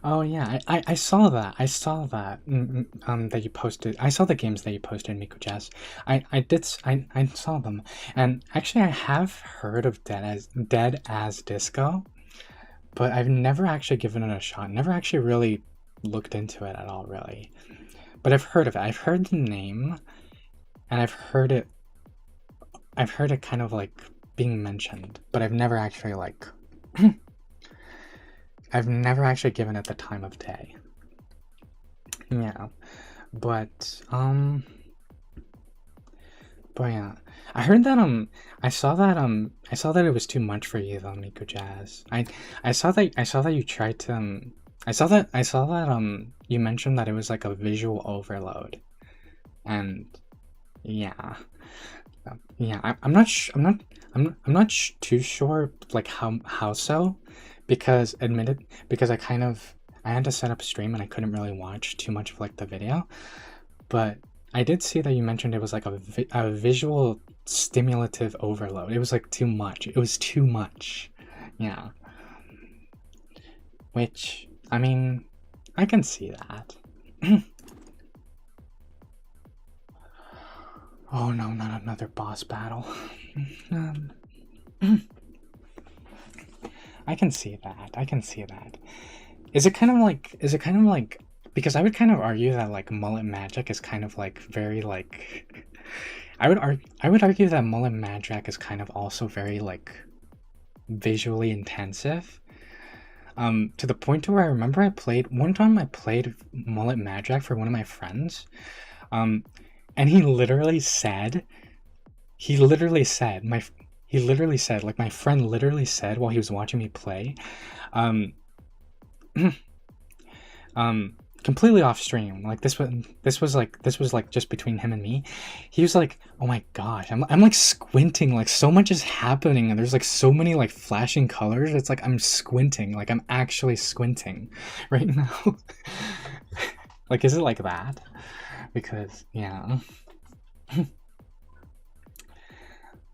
oh yeah. I saw that. I saw that. That you posted. I saw the games that you posted, Miku Jazz. I saw them, and actually I have heard of Dead as Disco, but I've never actually given it a shot. Never actually really looked into it at all, really. But I've heard of it. I've heard the name, and I've heard it kind of like being mentioned, but I've never actually like I've never actually given it the time of day. Yeah. But yeah. I heard that I saw that it was too much for you though, Miku Jazz. I saw that you tried to I saw that you mentioned that it was like a visual overload. And yeah. Yeah, I'm not too sure like how so, because I had to set up stream and I couldn't really watch too much of like the video, but I did see that you mentioned it was like a visual stimulative overload. It was like too much. It was too much. Yeah. Which, I mean, I can see that. Oh no, not another boss battle. I can see that. I can see that. Is it kind of like because I would kind of argue that like mullet magic is kind of like very like I would argue that mullet magic is kind of also very like visually intensive. To the point to where I remember I played mullet magic for one of my friends. And he literally said like my friend literally said while he was watching me play, completely off stream, like this was like just between him and me. He was like, oh my gosh, I'm like squinting, like so much is happening and there's like so many like flashing colors. It's like I'm squinting, like I'm actually squinting right now. Like, is it like that? Because yeah.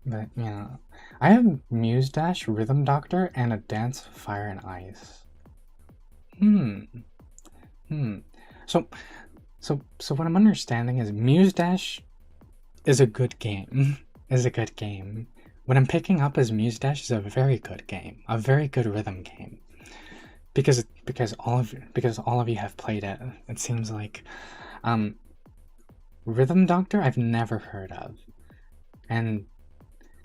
But yeah, I have Muse Dash, Rhythm Doctor, and a Dance, Fire and Ice. So what I'm understanding is Muse Dash is a good game. What I'm picking up as Muse Dash is a very good game, a very good rhythm game. Because all of you have played it. It seems like, Rhythm Doctor I've never heard of, and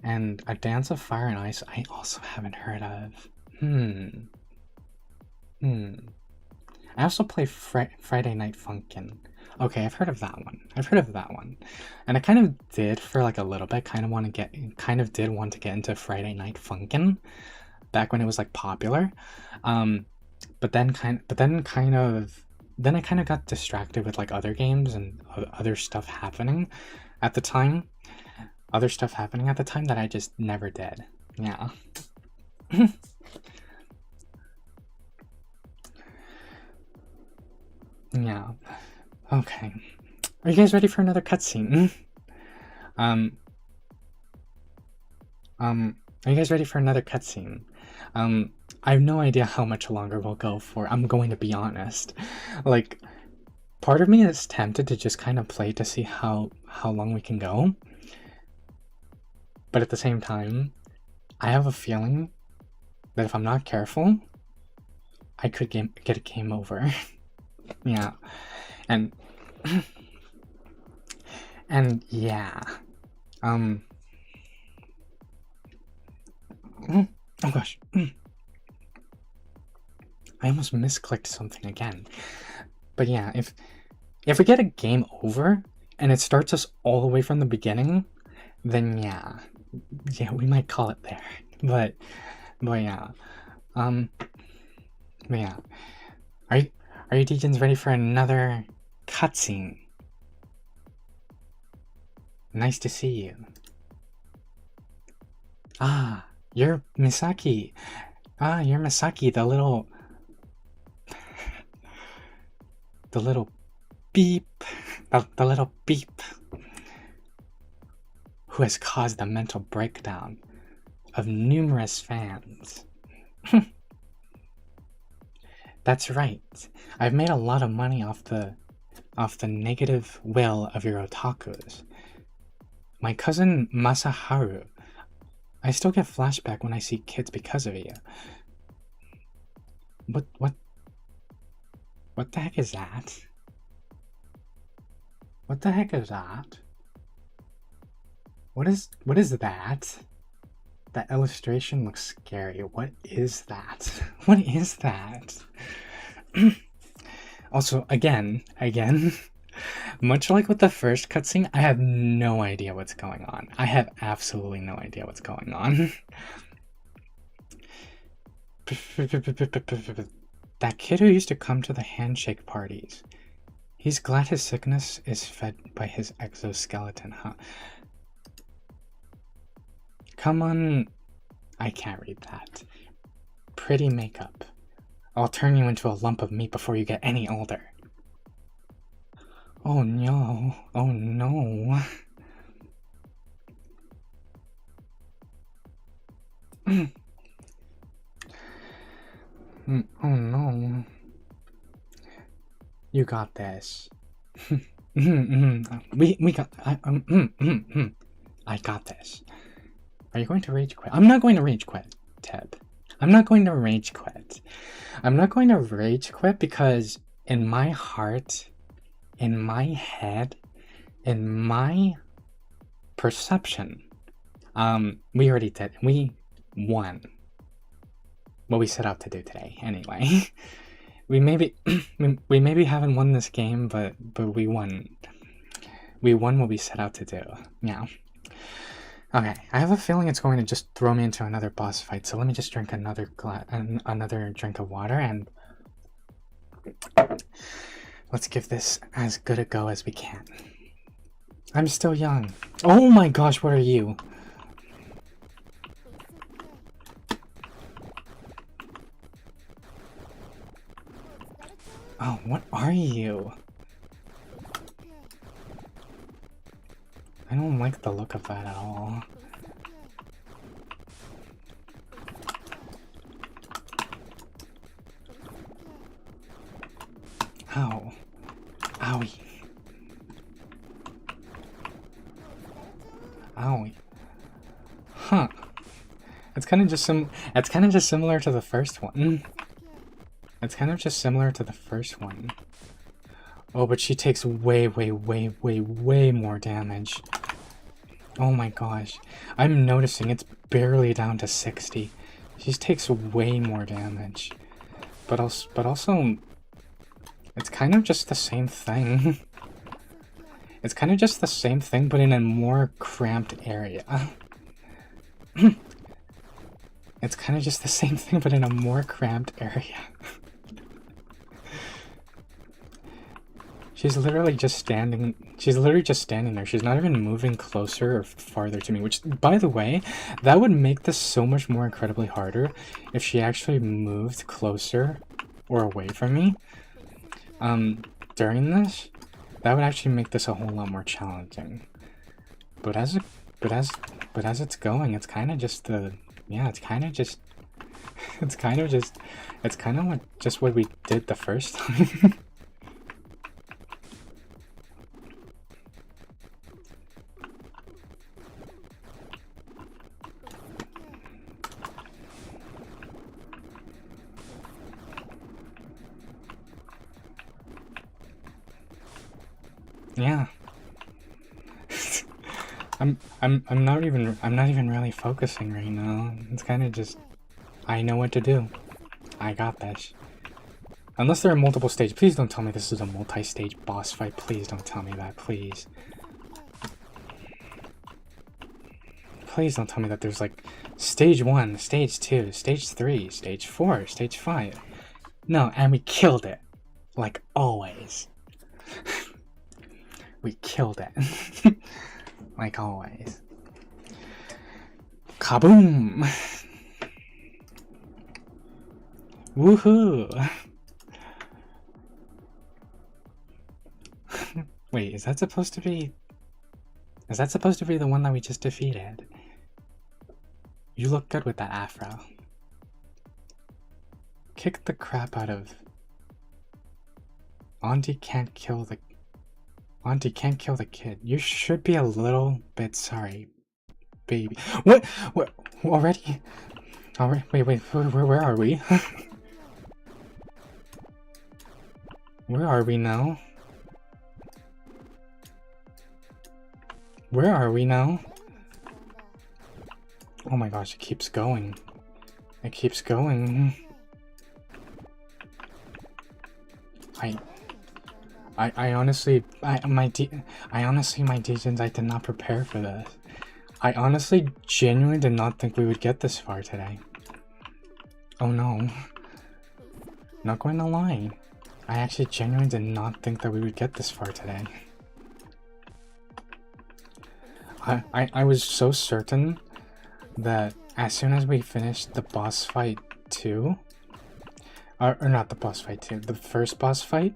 A Dance of Fire and Ice I also haven't heard of. I also play Friday Night Funkin'. Okay, I've heard of that one. And I kind of did for like a little bit. Kind of did want to get into Friday Night Funkin' back when it was like popular. But then I kind of got distracted with like other games and other stuff happening at the time. That I just never did. Yeah. Yeah. Okay. Are you guys ready for another cutscene? Are you guys ready for another cutscene? I have no idea how much longer we'll go for. I'm going to be honest. Like, part of me is tempted to just kind of play to see how long we can go. But at the same time, I have a feeling that if I'm not careful, I could get a game over. Yeah. And yeah. Oh gosh. I almost misclicked something again. But yeah, if we get a game over and it starts us all the way from the beginning, then yeah, we might call it there. But yeah. But yeah. Are you Degens ready for another cutscene? Nice to see you. Ah, you're Misaki. Ah, you're Misaki, the little beep, the little beep who has caused the mental breakdown of numerous fans. That's right. I've made a lot of money off the negative will of your otakus. My cousin Masaharu. I still get flashback when I see kids because of you. What the heck is that? What the heck is that? What is that? That illustration looks scary. What is that? What is that? Also, again, much like with the first cutscene, I have no idea what's going on. I have absolutely no idea what's going on. That kid who used to come to the handshake parties. He's glad his sickness is fed by his exoskeleton, huh? Come on. I can't read that. Pretty makeup. I'll turn you into a lump of meat before you get any older. Oh no. Oh no. Oh no. You got this. We got. I got this. Are you going to rage quit? I'm not going to rage quit, Teb. I'm not going to rage quit. I'm not going to rage quit because in my heart, in my head, in my perception, we already did. We won what we set out to do today. Anyway, we maybe haven't won this game, but we won. We won what we set out to do. Yeah. Okay, I have a feeling it's going to just throw me into another boss fight, so let me just drink another drink of water, and let's give this as good a go as we can. I'm still young. Oh my gosh, what are you? Oh, what are you? I don't like the look of that at all. Ow. Owie. Owie. Huh. It's kind of just similar to the first one. It's kind of just similar to the first one. Oh, but she takes way more damage. Oh my gosh. I'm noticing it's barely down to 60. She takes way more damage. But also, it's kind of just the same thing. It's kind of just the same thing, but in a more cramped area. It's kind of just the same thing, but in a more cramped area. She's literally just standing there. She's not even moving closer or farther to me, which, by the way, that would make this so much more incredibly harder if she actually moved closer or away from me. During this, that would actually make this a whole lot more challenging. But as it's going, it's kind of just what we did the first time. Yeah. I'm not even really focusing right now. It's kind of just, I know what to do. I got this. Unless there are multiple stages. Please don't tell me this is a multi-stage boss fight. Please don't tell me that, please. Please don't tell me that there's like stage 1, stage 2, stage 3, stage 4, stage 5. No, and we killed it. Like always. We killed it. like always. Kaboom! Woohoo! Wait, is that supposed to be... Is that supposed to be the one that we just defeated? You look good with that afro. Kick the crap out of... Auntie can't kill the... Auntie can't kill the kid. You should be a little bit sorry, baby. What? What? Already? Already? Wait, where are we? Where are we now? Where are we now? Oh my gosh, it keeps going. It keeps going. I honestly, my Degens, I did not prepare for this. I honestly, genuinely did not think we would get this far today. Oh no. Not going to lie. I actually genuinely did not think that we would get this far today. I was so certain that as soon as we finished the boss fight 2, or not the boss fight 2, the first boss fight,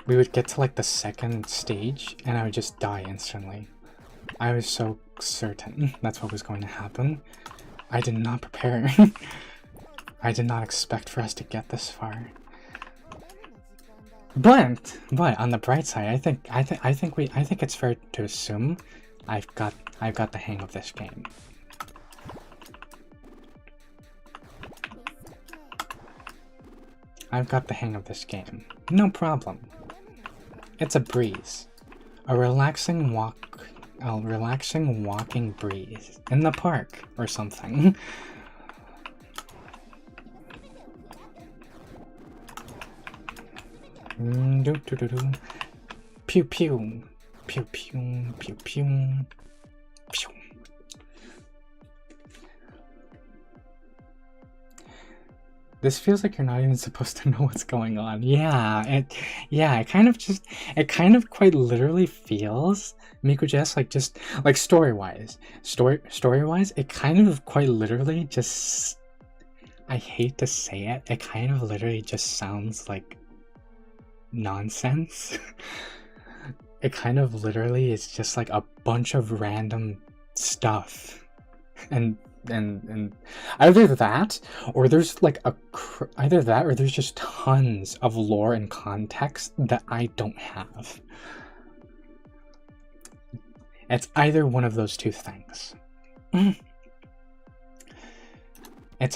we would get to like the second stage and I would just die instantly. I was so certain that's what was going to happen. I did not prepare. I did not expect for us to get this far. But on the bright side, I think it's fair to assume I've got the hang of this game. I've got the hang of this game. No problem. It's a breeze. A relaxing walking breeze in the park or something. Pew pew. Pew pew pew pew. Pew. This feels like you're not even supposed to know what's going on. It kind of quite literally feels, Miku Jess, like story-wise, it kind of quite literally just, I hate to say it, it kind of literally just sounds like nonsense. It kind of literally is just like a bunch of random stuff, and either that or there's just tons of lore and context that I don't have. It's either one of those two things. It's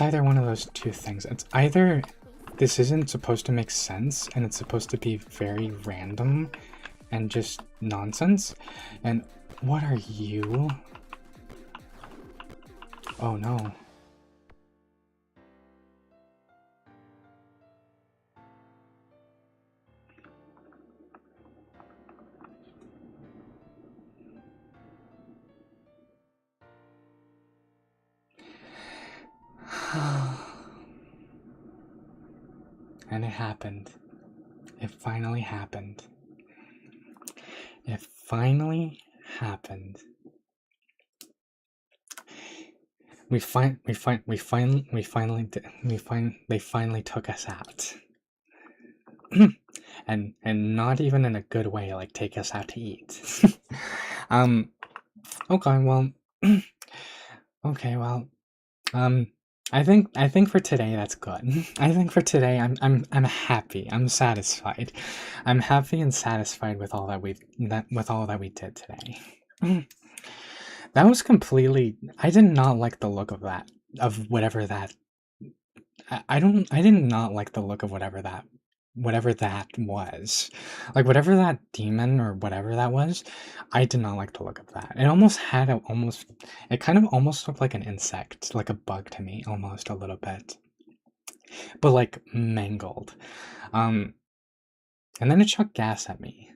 either one of those two things. It's either this isn't supposed to make sense and it's supposed to be very random and just nonsense. And what are you? Oh no. And it happened. It finally happened. It finally happened. They finally took us out. and not even in a good way, like take us out to eat. Okay, well I think for today that's good. I think for today I'm happy. I'm satisfied. I'm happy and satisfied with all that we did today. That was completely, I did not like the look of that, of whatever that, I did not like the look of whatever that was. Like whatever that demon or whatever that was, I did not like the look of that. It almost had it kind of almost looked like an insect, like a bug to me, almost a little bit. But like mangled. And then it shot gas at me.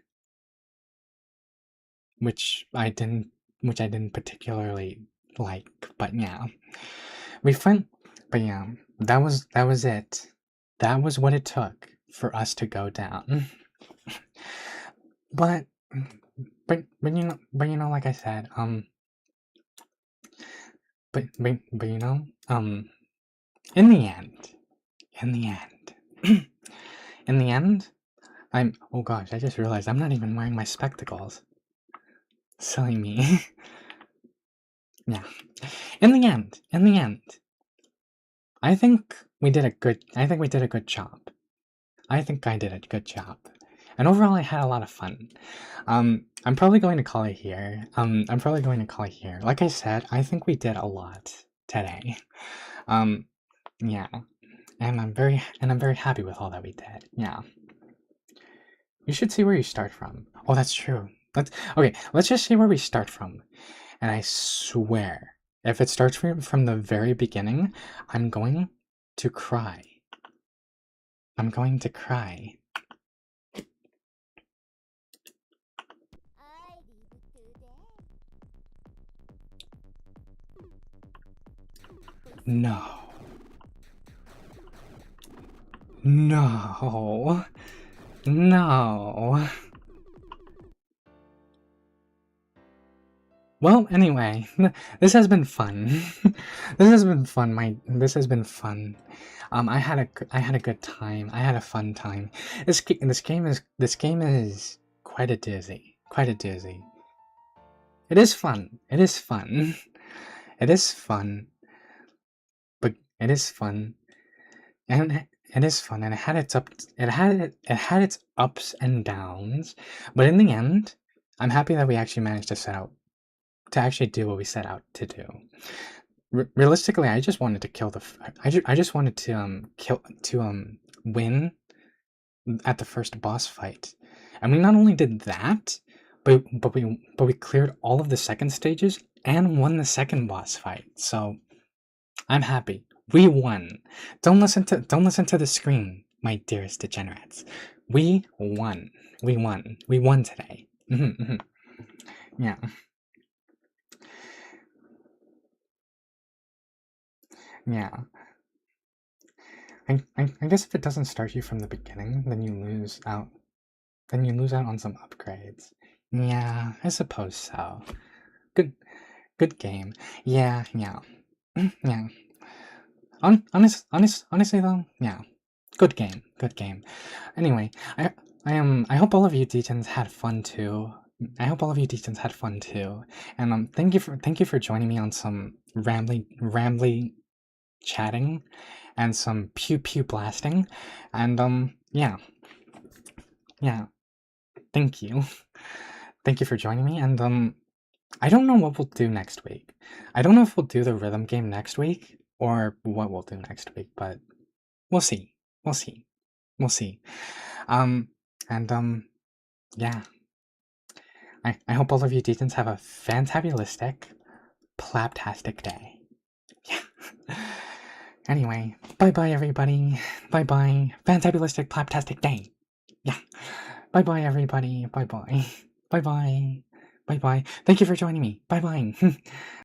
Which I didn't particularly like, but yeah. But yeah, that was it. That was what it took for us to go down. But you know, like I said, but you know, in the end, in the end, in the end, oh gosh, I just realized I'm not even wearing my spectacles. Silly me. Yeah. In the end, I think we did a good job. I think I did a good job. And overall, I had a lot of fun. I'm probably going to call it here. I'm probably going to call it here. Like I said, I think we did a lot today. Um, yeah. And I'm very happy with all that we did. Yeah. You should see where you start from. Oh, that's true. Okay, let's just see where we start from. And I swear, if it starts from the very beginning, I'm going to cry. I'm going to cry. No. No. No. Well, anyway, this has been fun. This has been fun. This has been fun. I had a good time. I had a fun time. This game is quite a dizzy. Quite a dizzy. It is fun. It is fun. It is fun. But it is fun. And it is fun, and it had its ups and downs, but in the end, I'm happy that we actually managed to actually do what we set out to do. Realistically, I just wanted to kill I just wanted to win at the first boss fight, and we not only did that, but we cleared all of the second stages and won the second boss fight. So I'm happy. We won. Don't listen to the screen, my dearest degenerates. We won. We won. We won today. Yeah. Yeah. I guess if it doesn't start you from the beginning, then you lose out. Then you lose out on some upgrades. Yeah, I suppose so. Good game. Yeah, yeah. Yeah. Honestly though, yeah. Good game. Good game. Anyway, I hope all of you Degens had fun too. I hope all of you Degens had fun too. And thank you for joining me on some rambly chatting and some pew pew blasting. And yeah. Yeah. Thank you. Thank you for joining me, and I don't know what we'll do next week. I don't know if we'll do the rhythm game next week or what we'll do next week, but we'll see. We'll see. We'll see. And yeah. I hope all of you Degens have a fantabulistic, plaptastic day. Yeah. Anyway, bye-bye everybody. Bye-bye. Fantabulistic, plaptastic day. Yeah. Bye-bye everybody. Bye-bye. Bye-bye. Bye-bye. Thank you for joining me. Bye-bye.